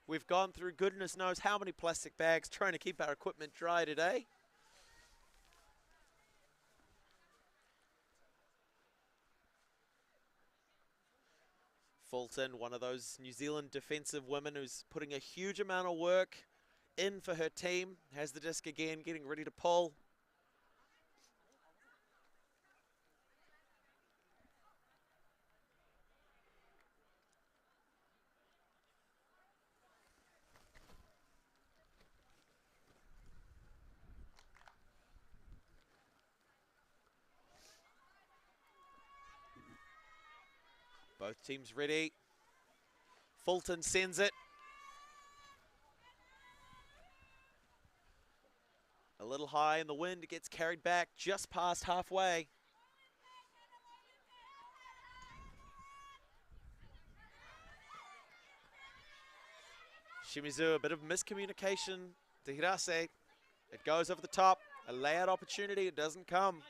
We've gone through goodness knows how many plastic bags trying to keep our equipment dry today. Fulton, one of those New Zealand defensive women who's putting a huge amount of work in for her team, has the disc again, getting ready to pull. Both teams ready. Fulton sends it. A little high in the wind, it gets carried back just past halfway. Shimizu, a bit of miscommunication to Hirase. It goes over the top, a layout opportunity, it doesn't come.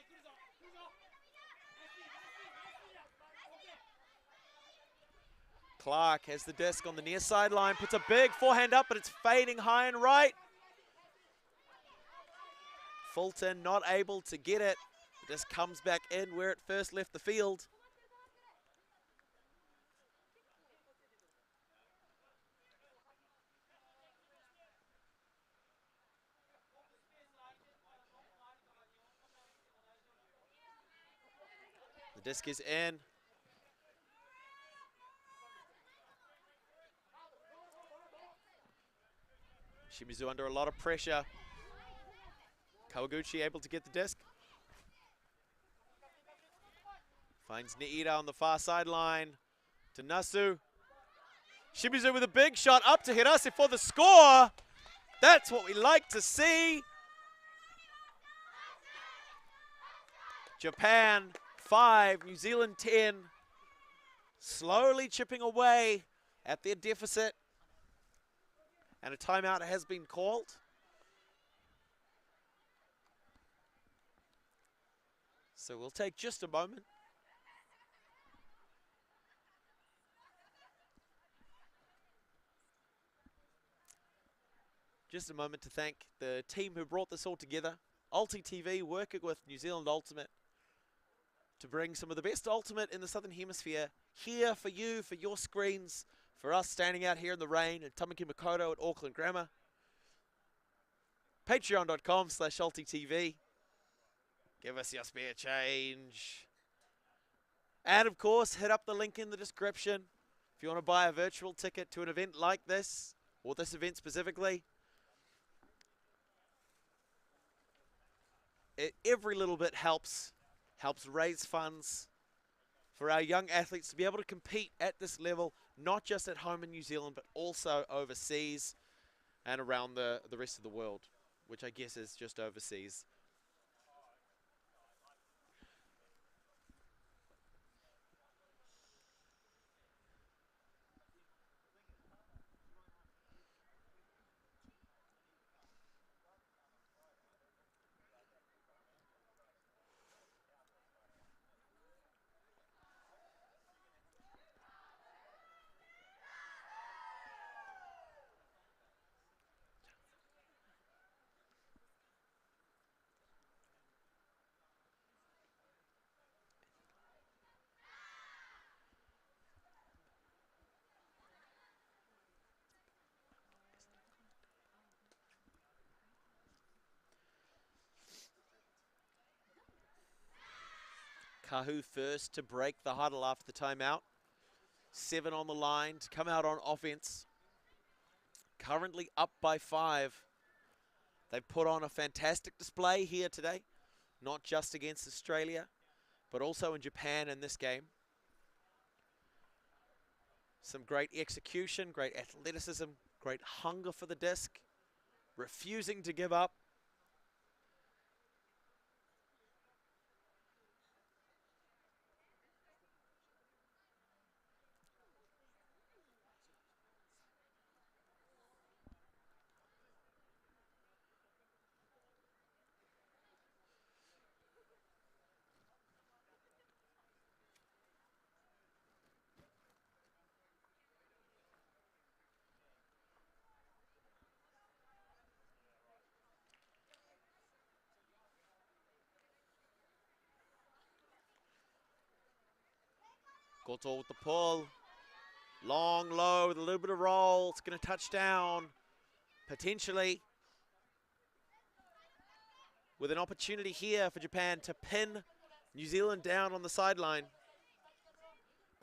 Clark has the disc on the near sideline, puts a big forehand up, but it's fading high and right. Fulton not able to get it. The disc comes back in where it first left the field. The disc is in. Shimizu under a lot of pressure. Kawaguchi able to get the disc. Finds Niida on the far sideline to Nasu. Shimizu with a big shot up to Hirase for the score. That's what we like to see. Japan 5, New Zealand 10. Slowly chipping away at their deficit. And a timeout has been called. So we'll take just a moment. Just a moment to thank the team who brought this all together. Ulti TV working with New Zealand Ultimate to bring some of the best Ultimate in the Southern Hemisphere here for you, for your screens, for us standing out here in the rain at Tamaki Makoto at Auckland Grammar. Patreon.com/UltiTV. Give us your spare change. And of course, hit up the link in the description if you want to buy a virtual ticket to an event like this, or this event specifically. Every little bit helps raise funds for our young athletes to be able to compete at this level, not just at home in New Zealand, but also overseas and around the rest of the world, which I guess is just overseas. Kahu first to break the huddle after the timeout. 7 on the line to come out on offense. Currently up by 5. They've put on a fantastic display here today, not just against Australia, but also in Japan in this game. Some great execution, great athleticism, great hunger for the disc, refusing to give up. Goto with the pull. Long, low, with a little bit of roll. It's going to touch down, potentially, with an opportunity here for Japan to pin New Zealand down on the sideline.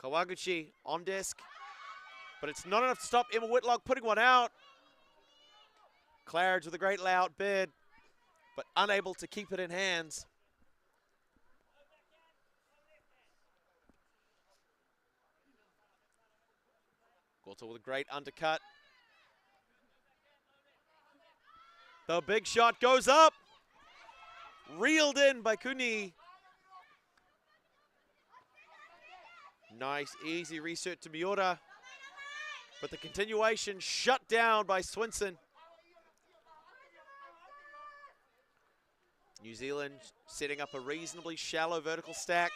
Kawaguchi on disc, but it's not enough to stop Emma Whitlock putting one out. Claridge with a great layout bid, but unable to keep it in hands. Goto with a great undercut. The big shot goes up. Reeled in by Kuni. Nice, easy reset to Miura. But the continuation shut down by Swinson. New Zealand setting up a reasonably shallow vertical stack.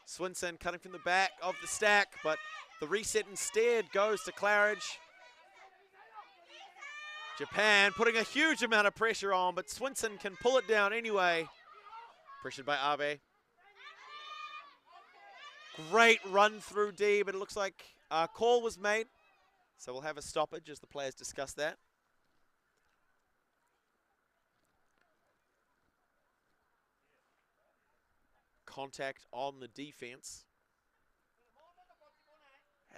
Swinson cutting from the back of the stack, but the reset instead goes to Claridge. Japan putting a huge amount of pressure on, but Swinson can pull it down anyway. Pressured by Abe. Great run through D, but it looks like a call was made. So we'll have a stoppage as the players discuss that. Contact on the defense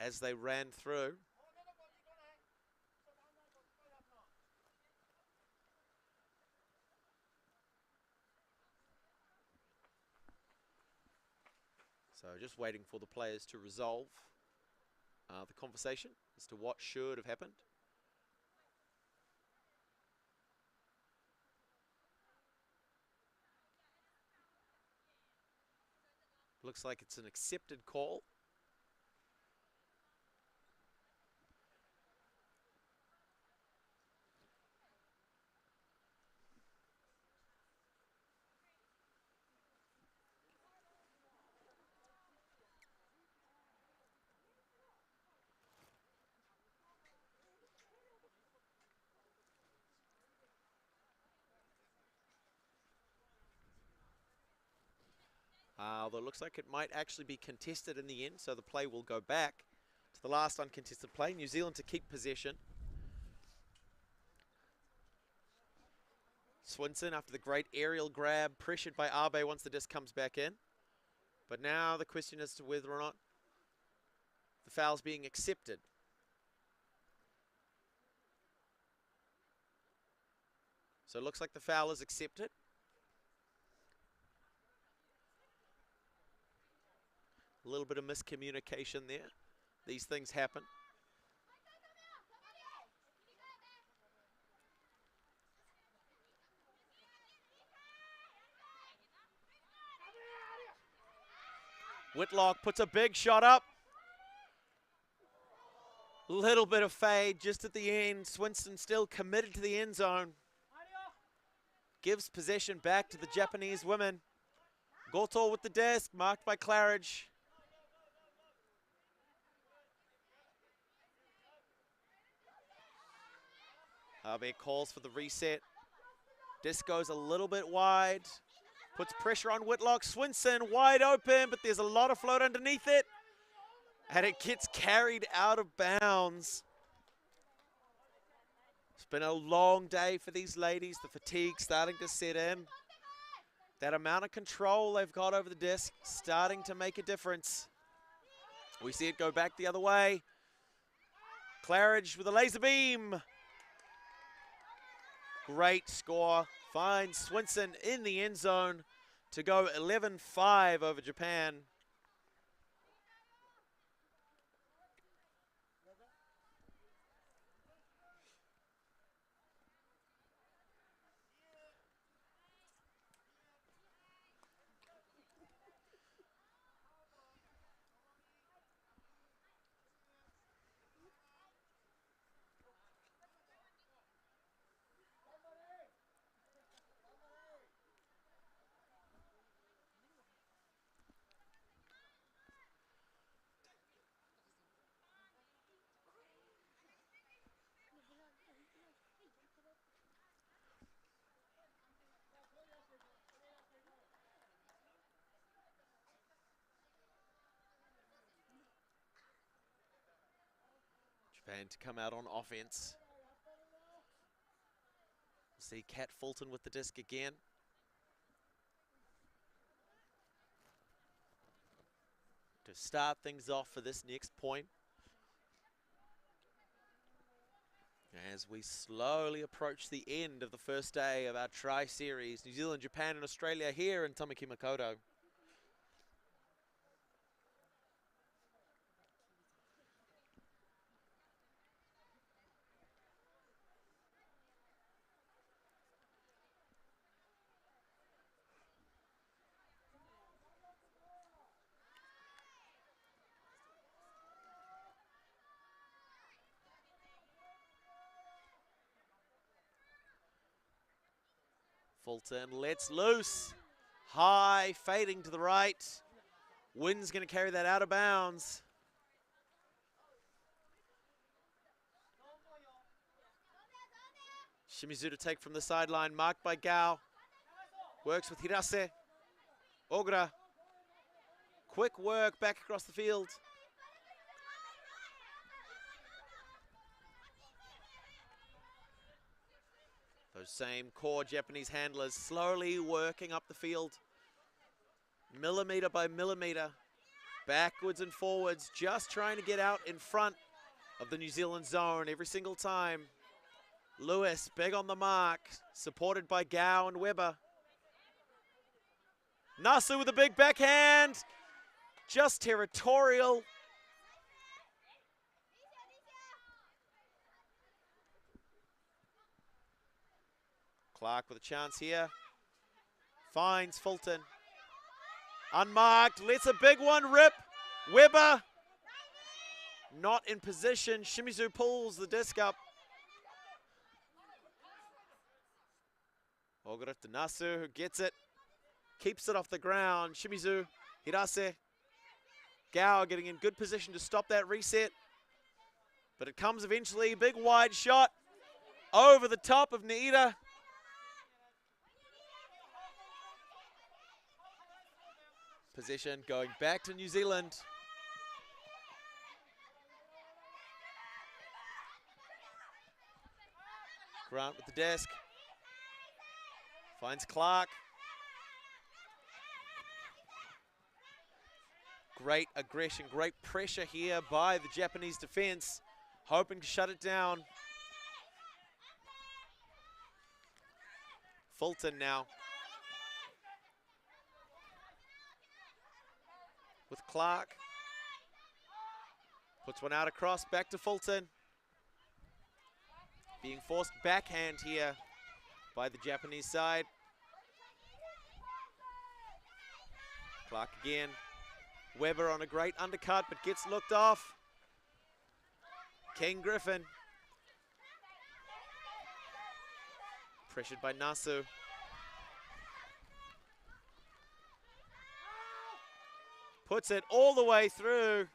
as they ran through. So just waiting for the players to resolve the conversation as to what should have happened. Looks like it's an accepted call. Although it looks like it might actually be contested in the end, so the play will go back to the last uncontested play. New Zealand to keep possession. Swinson after the great aerial grab, pressured by Abe once the disc comes back in. But now the question as to whether or not the foul's being accepted. So it looks like the foul is accepted. A little bit of miscommunication there. These things happen. Whitlock puts a big shot up. Little bit of fade just at the end. Swinson still committed to the end zone. Gives possession back to the Japanese women. Goto with the disc, marked by Claridge. Abe calls for the reset. Disc goes a little bit wide. Puts pressure on Whitlock. Swinson wide open, but there's a lot of float underneath it. And it gets carried out of bounds. It's been a long day for these ladies. The fatigue starting to set in. That amount of control they've got over the disc starting to make a difference. We see it go back the other way. Claridge with a laser beam. Great score. Finds Swinson in the end zone to go 11-5 over Japan. Japan to come out on offense. See Kat Fulton with the disc again. To start things off for this next point. As we slowly approach the end of the first day of our tri-series, New Zealand, Japan, and Australia here in Tamaki Makaurau. Fulton lets loose. High, fading to the right. Wind's going to carry that out of bounds. Shimizu to take from the sideline, marked by Gao. Works with Hirase. Ogra. Quick work back across the field. Those same core Japanese handlers slowly working up the field. Millimeter by millimeter. Backwards and forwards, just trying to get out in front of the New Zealand zone every single time. Lewis, big on the mark, supported by Gao and Weber. Nasu with a big backhand. Just territorial. Clark with a chance here. Finds Fulton. Unmarked, lets a big one rip. Weber. Not in position. Shimizu pulls the disc up. Ogura to Nasu, who gets it. Keeps it off the ground. Shimizu, Hirase. Gao getting in good position to stop that reset. But it comes eventually. Big wide shot over the top of Niida. Possession going back to New Zealand. Grant with the desk. Finds Clark. Great aggression, great pressure here by the Japanese defense, hoping to shut it down. Fulton now. With Clark. Puts one out across, back to Fulton. Being forced backhand here by the Japanese side. Clark again. Weber on a great undercut, but gets looked off. King Griffin. Pressured by Nasu. Puts it all the way through.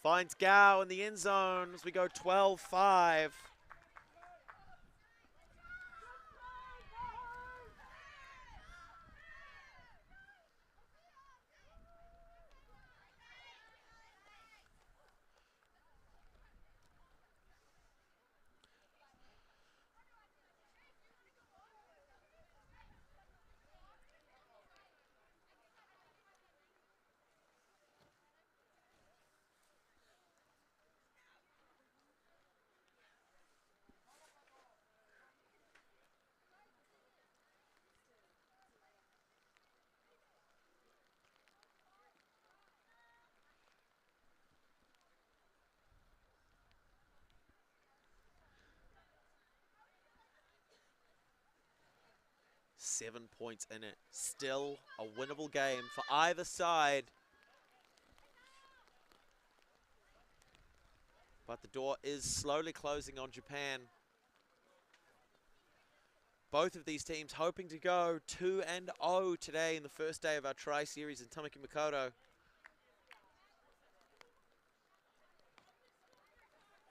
Finds Gao in the end zone as we go 12-5. 7 points in it. Still a winnable game for either side. But the door is slowly closing on Japan. Both of these teams hoping to go 2-0 today in the first day of our tri-series in Tamaki Makaurau.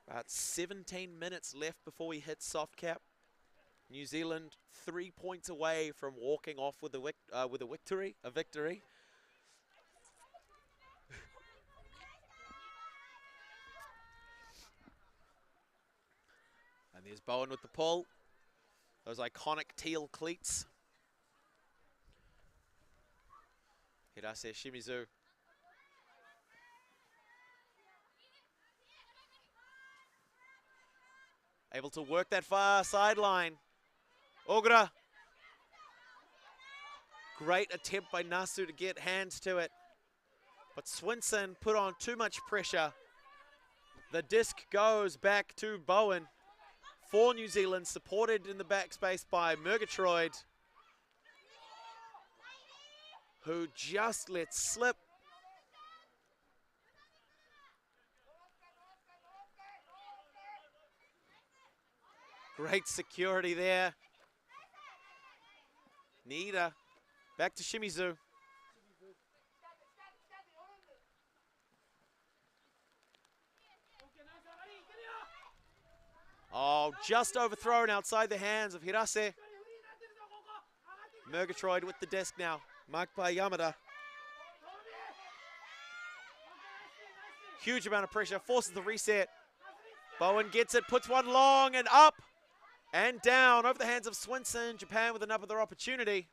About 17 minutes left before we hit soft cap. New Zealand 3 points away from walking off with a victory. And there's Bowen with the pull. Those iconic teal cleats. Hirase Shimizu. Able to work that far sideline. Ogura. Great attempt by Nasu to get hands to it. But Swinson put on too much pressure. The disc goes back to Bowen for New Zealand, supported in the backspace by Murgatroyd, who just let slip. Great security there. Niida back to Shimizu. Oh, just overthrown outside the hands of Hirase. Murgatroyd with the disc now, marked by Yamada. Huge amount of pressure, forces the reset. Bowen gets it, puts one long and up and down over the hands of Swinson. Japan with another opportunity.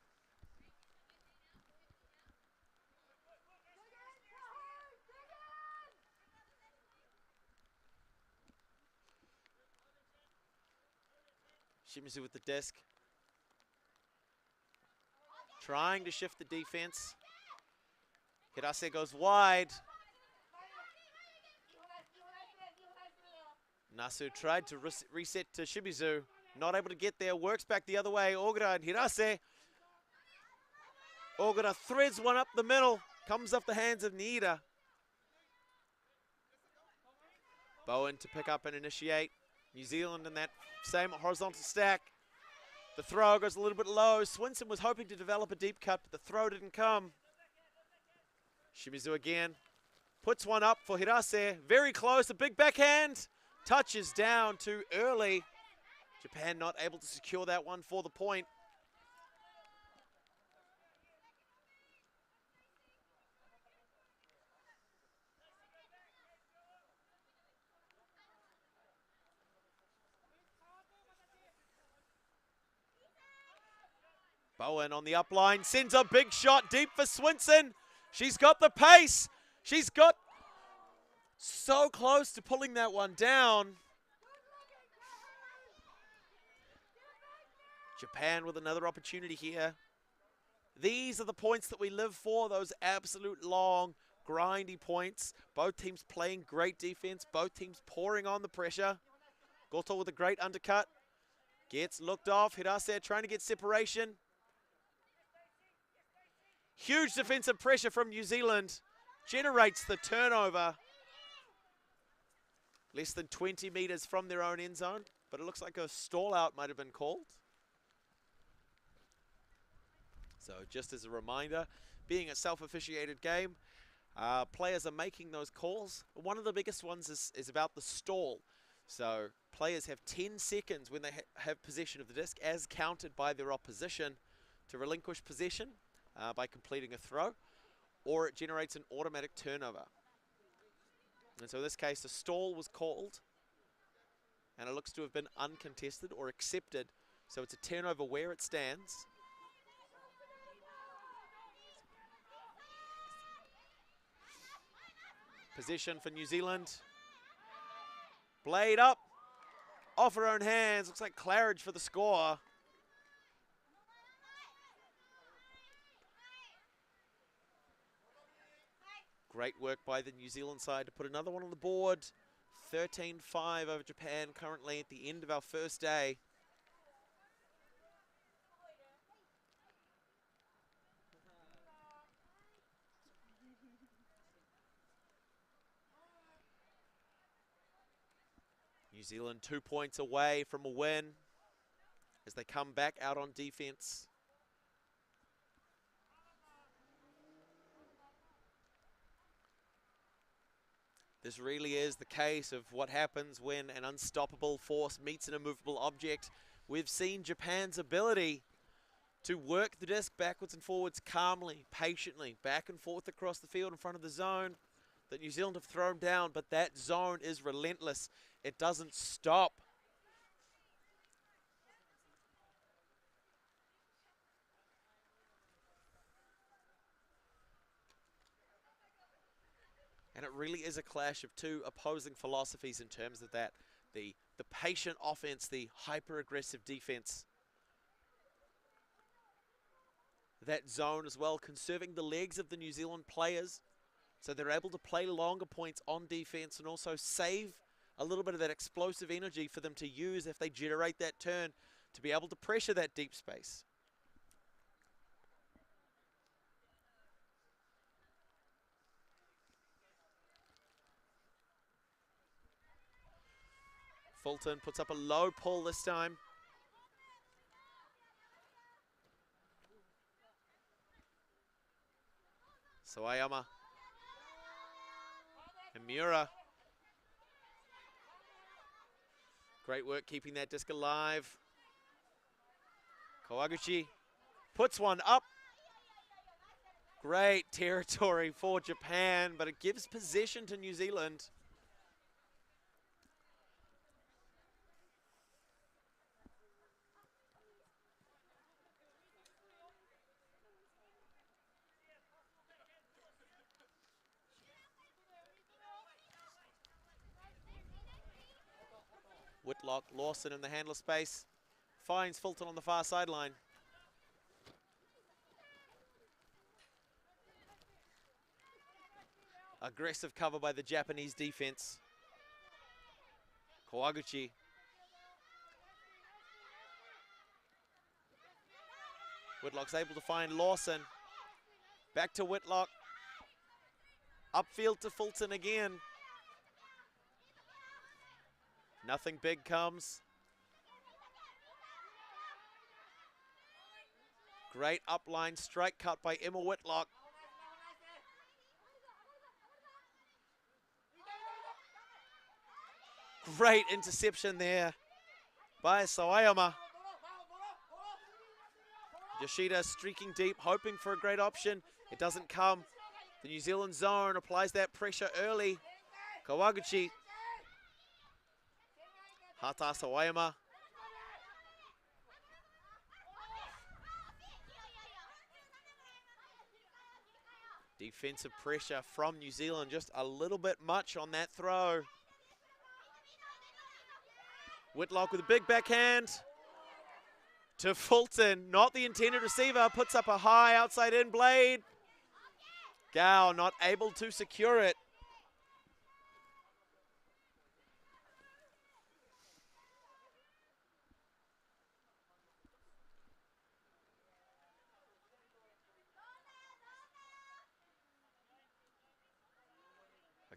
Shimizu with the disc. Trying to shift the defense. Hirase goes wide. Nasu tried to reset to Shimizu. Not able to get there. Works back the other way. Ogura and Hirase. Ogura threads one up the middle. Comes off the hands of Niida. Bowen to pick up and initiate. New Zealand in that same horizontal stack. The throw goes a little bit low. Swinson was hoping to develop a deep cut, but the throw didn't come. Shimizu again. Puts one up for Hirase. Very close. A big backhand. Touches down too early. Japan not able to secure that one for the point. Bowen on the up line, sends a big shot deep for Swinson. She's got the pace. She's got so close to pulling that one down. Japan with another opportunity here. These are the points that we live for, those absolute long, grindy points. Both teams playing great defense, both teams pouring on the pressure. Goto with a great undercut. Gets looked off. Hirase trying to get separation. Huge defensive pressure from New Zealand. Generates the turnover. Less than 20 meters from their own end zone. But it looks like a stall out might have been called. So just as a reminder, being a self-officiated game, players are making those calls. One of the biggest ones is about the stall. So players have 10 seconds when they have possession of the disc as counted by their opposition to relinquish possession by completing a throw, or it generates an automatic turnover. And so in this case, a stall was called, and it looks to have been uncontested or accepted. So it's a turnover where it stands. Possession for New Zealand. Blade up, off her own hands. Looks like Claridge for the score. Great work by the New Zealand side to put another one on the board. 13-5 over Japan currently at the end of our first day. Zealand 2 points away from a win as they come back out on defense. This really is the case of what happens when an unstoppable force meets an immovable object. We've seen Japan's ability to work the disc backwards and forwards calmly, patiently, back and forth across the field in front of the zone that New Zealand have thrown down, but that zone is relentless. It doesn't stop. And it really is a clash of two opposing philosophies in terms of that. The patient offense, the hyper-aggressive defense. That zone as well, conserving the legs of the New Zealand players so they're able to play longer points on defense and also save a little bit of that explosive energy for them to use if they generate that turn to be able to pressure that deep space. Fulton puts up a low pull this time. Sawayama and Miura. Great work keeping that disc alive. Kawaguchi puts one up. Great territory for Japan, but it gives possession to New Zealand. Whitlock, Lawson in the handler space, finds Fulton on the far sideline. Aggressive cover by the Japanese defense. Kawaguchi. Whitlock's able to find Lawson. Back to Whitlock. Upfield to Fulton again. Nothing big comes. Great upline strike cut by Emma Whitlock. Great interception there by Sawayama. Yoshida streaking deep, hoping for a great option. It doesn't come. The New Zealand zone applies that pressure early. Kawaguchi. Hata Sawayama. Defensive pressure from New Zealand, just a little bit much on that throw. Whitlock with a big backhand to Fulton, not the intended receiver, puts up a high outside in blade. Gao not able to secure it.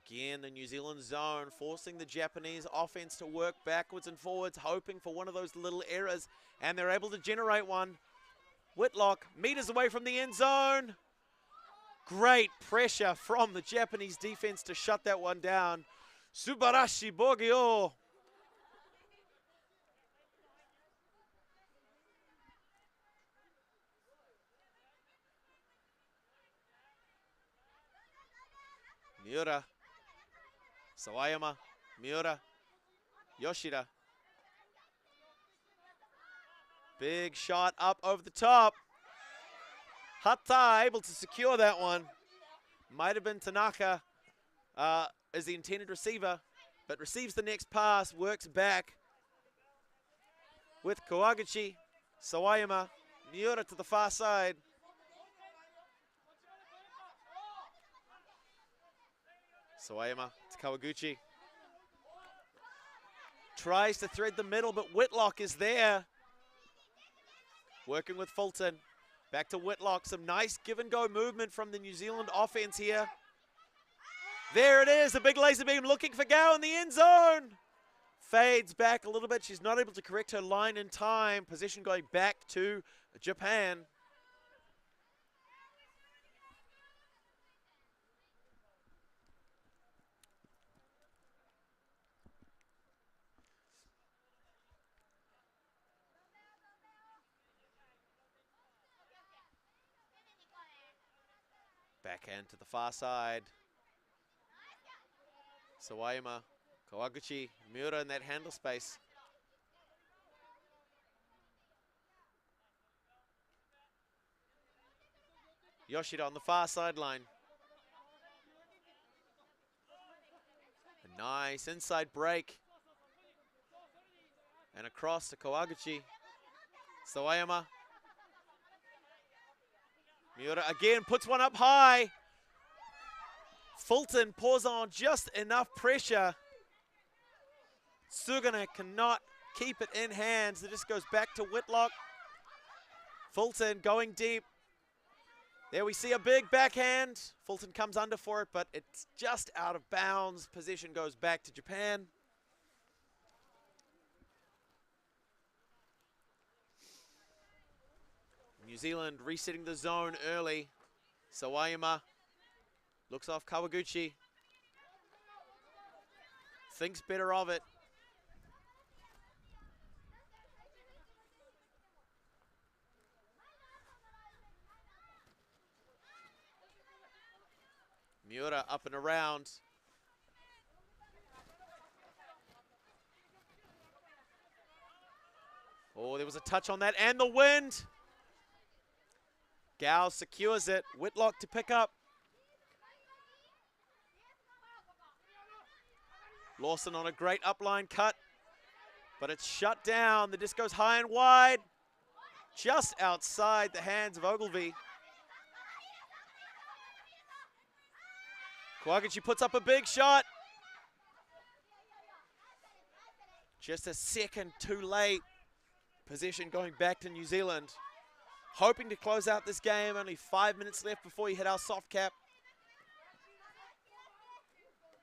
Again, the New Zealand zone forcing the Japanese offense to work backwards and forwards, hoping for one of those little errors, and they're able to generate one. Whitlock, meters away from the end zone. Great pressure from the Japanese defense to shut that one down. Subarashi Bogyo. Miura. Sawayama, Miura, Yoshida. Big shot up over the top. Hata able to secure that one. Might have been Tanaka as the intended receiver, but receives the next pass, works back with Kawaguchi, Sawayama, Miura to the far side. Sawayama to Kawaguchi. Tries to thread the middle, but Whitlock is there. Working with Fulton. Back to Whitlock. Some nice give and go movement from the New Zealand offense here. There it is, a big laser beam looking for Gao in the end zone. fades back a little bit. She's not able to correct her line in time. Position going back to Japan. Backhand to the far side. Sawayama, Kawaguchi, Miura in that handle space. Yoshida on the far sideline. A nice inside break. And across to Kawaguchi. Sawayama. Miura again puts one up high. Fulton pours on just enough pressure. Sugana cannot keep it in hands. It just goes back to Whitlock. Fulton going deep. There we see a big backhand. Fulton comes under for it, but it's just out of bounds. Possession goes back to Japan. New Zealand resetting the zone early. Sawayama looks off Kawaguchi. Thinks better of it. Miura up and around. Oh, there was a touch on that, and the wind. Gao secures it. Whitlock to pick up. Lawson on a great upline cut, but it's shut down. The disc goes high and wide, just outside the hands of Ogilvie. Kawaguchi puts up a big shot. Just a second too late. Possession going back to New Zealand. Hoping to close out this game. Only 5 minutes left before we hit our soft cap.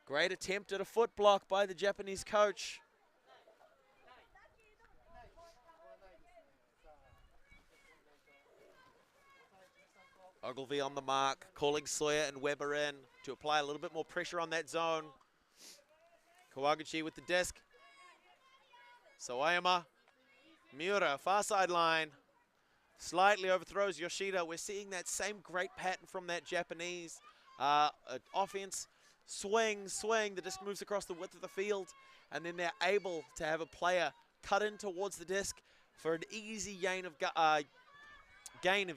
Great attempt at a foot block by the Japanese coach. Ogilvie on the mark, calling Sawyer and Weber in to apply a little bit more pressure on that zone. Kawaguchi with the disc. Sawayama, Miura, far sideline. Slightly overthrows Yoshida. We're seeing that same great pattern from that Japanese offense. Swing, swing. The disc moves across the width of the field, and then they're able to have a player cut in towards the disc for an easy gain of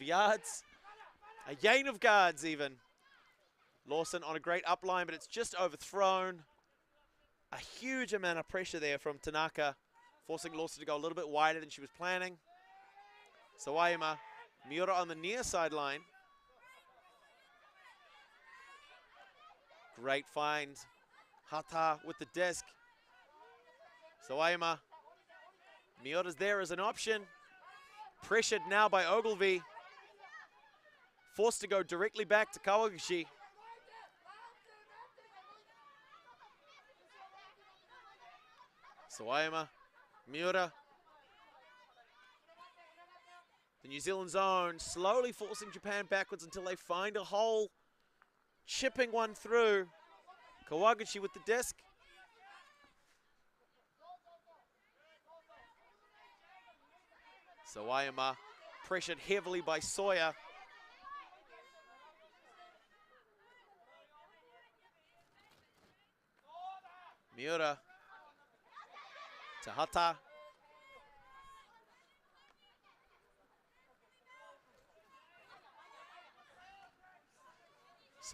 yards. A gain of guards even. Lawson on a great upline, but it's just overthrown. A huge amount of pressure there from Tanaka, forcing Lawson to go a little bit wider than she was planning. Sawayama, Miura on the near sideline. Great find. Hata with the disc. Sawayama. Miura's there as an option. Pressured now by Ogilvie. Forced to go directly back to Kawaguchi. Sawayama, Miura. The New Zealand zone slowly forcing Japan backwards until they find a hole. Chipping one through. Kawaguchi with the disc. Sawayama pressured heavily by Sawyer. Miura to Hata.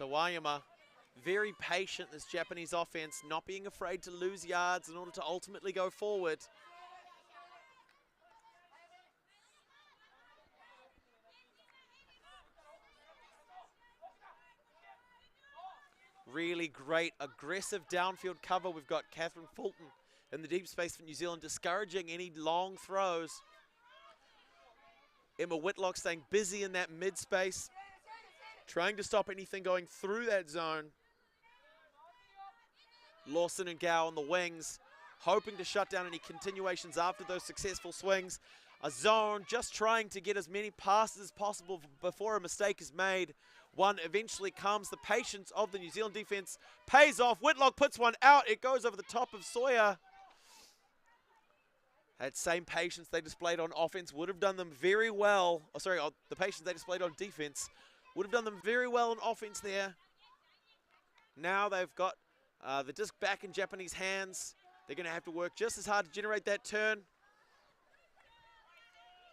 Sawayama, very patient, this Japanese offense, not being afraid to lose yards in order to ultimately go forward. Really great, aggressive downfield cover. We've got Catherine Fulton in the deep space for New Zealand, discouraging any long throws. Emma Whitlock staying busy in that mid space, trying to stop anything going through that zone. Lawson and Gao on the wings, hoping to shut down any continuations after those successful swings. A zone, just trying to get as many passes as possible before a mistake is made. One eventually comes. The patience of the New Zealand defense pays off. Whitlock puts one out. It goes over the top of Sawyer. That same patience they displayed on offense would have done them very well. Oh, sorry, the patience they displayed on defense would have done them very well on offense there. Now they've got the disc back in Japanese hands. They're going to have to work just as hard to generate that turn.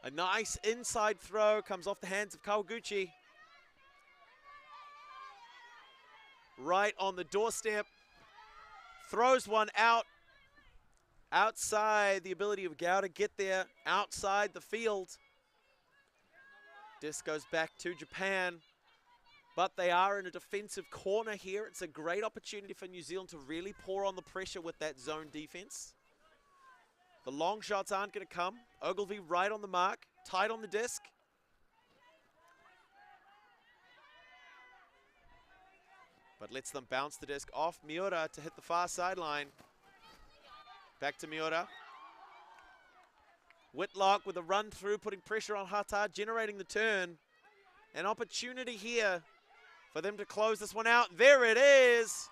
A nice inside throw comes off the hands of Kawaguchi. Right on the doorstep. Throws one out. Outside the ability of Gao to get there. Outside the field. Disc goes back to Japan. But they are in a defensive corner here. It's a great opportunity for New Zealand to really pour on the pressure with that zone defense. The long shots aren't going to come. Ogilvy right on the mark. Tight on the disc. But lets them bounce the disc off Miura to hit the far sideline. Back to Miura. Whitlock with a run through, putting pressure on Hata, generating the turn. An opportunity here for them to close this one out. There it is.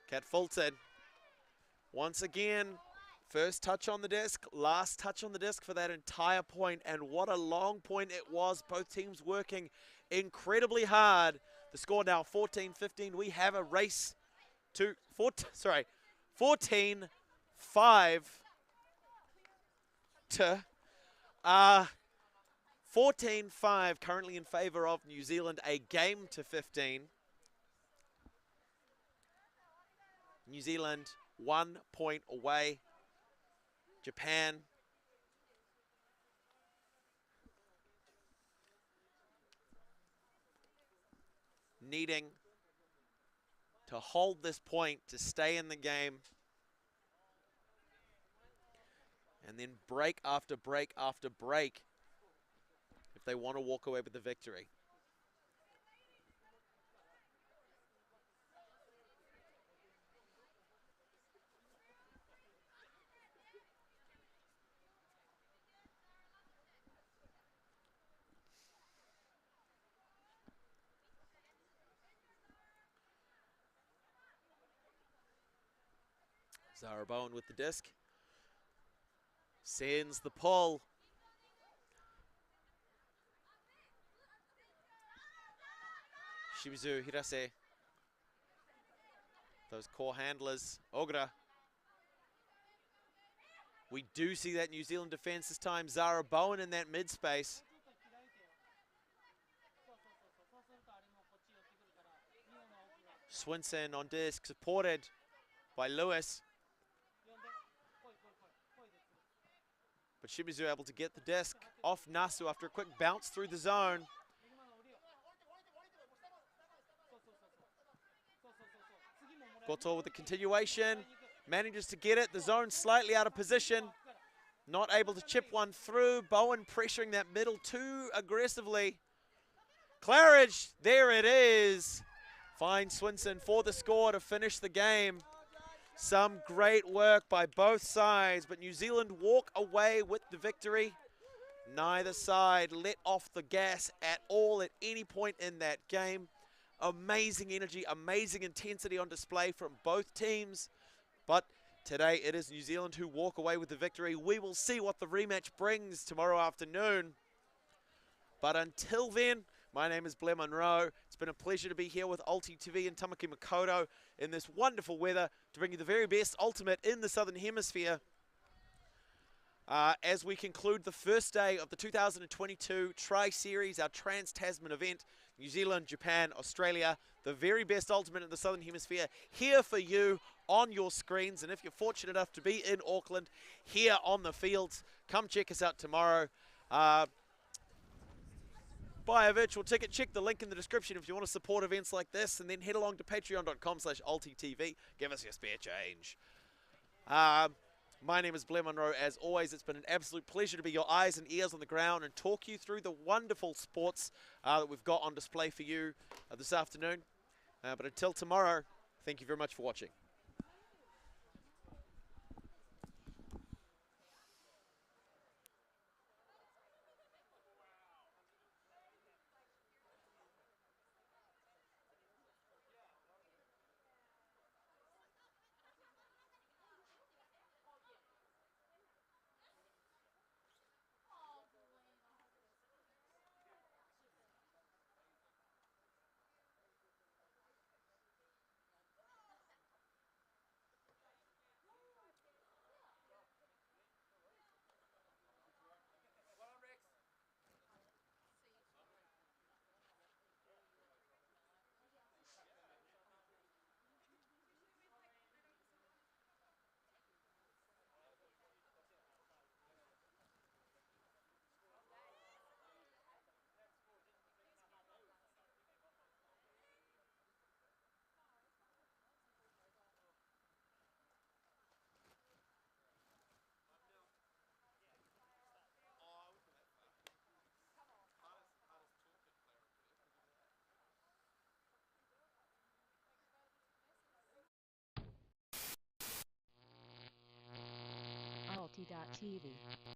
Cat Fulton. Once again, first touch on the disc, last touch on the disc for that entire point. And what a long point it was. Both teams working incredibly hard. The score now 14-15. We have a race to 14-5 to 14-5 currently in favor of New Zealand, a game to 15. New Zealand 1 point away. Japan needing to hold this point to stay in the game. And then break after break after break if they want to walk away with the victory. Zara Bowen with the disc. Sends the pull. Shimizu, Hirase. Those core handlers. Ogra. We do see that New Zealand defense this time. Zara Bowen in that mid space. Swinson on disc, supported by Lewis. But Shimizu able to get the disc off Nasu after a quick bounce through the zone. Goto with the continuation. Manages to get it. The zone slightly out of position. Not able to chip one through. Bowen pressuring that middle too aggressively. Claridge, there it is. Finds Swinson for the score to finish the game. Some great work by both sides, but New Zealand walk away with the victory. Neither side let off the gas at all at any point in that game. Amazing energy, amazing intensity on display from both teams. But today it is New Zealand who walk away with the victory. We will see what the rematch brings tomorrow afternoon. But until then, my name is Blair Monroe. It's been a pleasure to be here with Ulti TV and Tamaki Makoto in this wonderful weather to bring you the very best ultimate in the Southern Hemisphere. As we conclude the first day of the 2022 Tri-Series, our Trans-Tasman event, New Zealand, Japan, Australia, the very best ultimate in the Southern Hemisphere, here for you on your screens. And if you're fortunate enough to be in Auckland, here on the fields, come check us out tomorrow. Buy a virtual ticket. Check the link in the description if you want to support events like this, and then head along to patreon.com/ultitv. Give us your spare change. My name is Blair Monroe. As always, it's been an absolute pleasure to be your eyes and ears on the ground and talk you through the wonderful sports that we've got on display for you this afternoon. But until tomorrow, thank you very much for watching. U20.tv.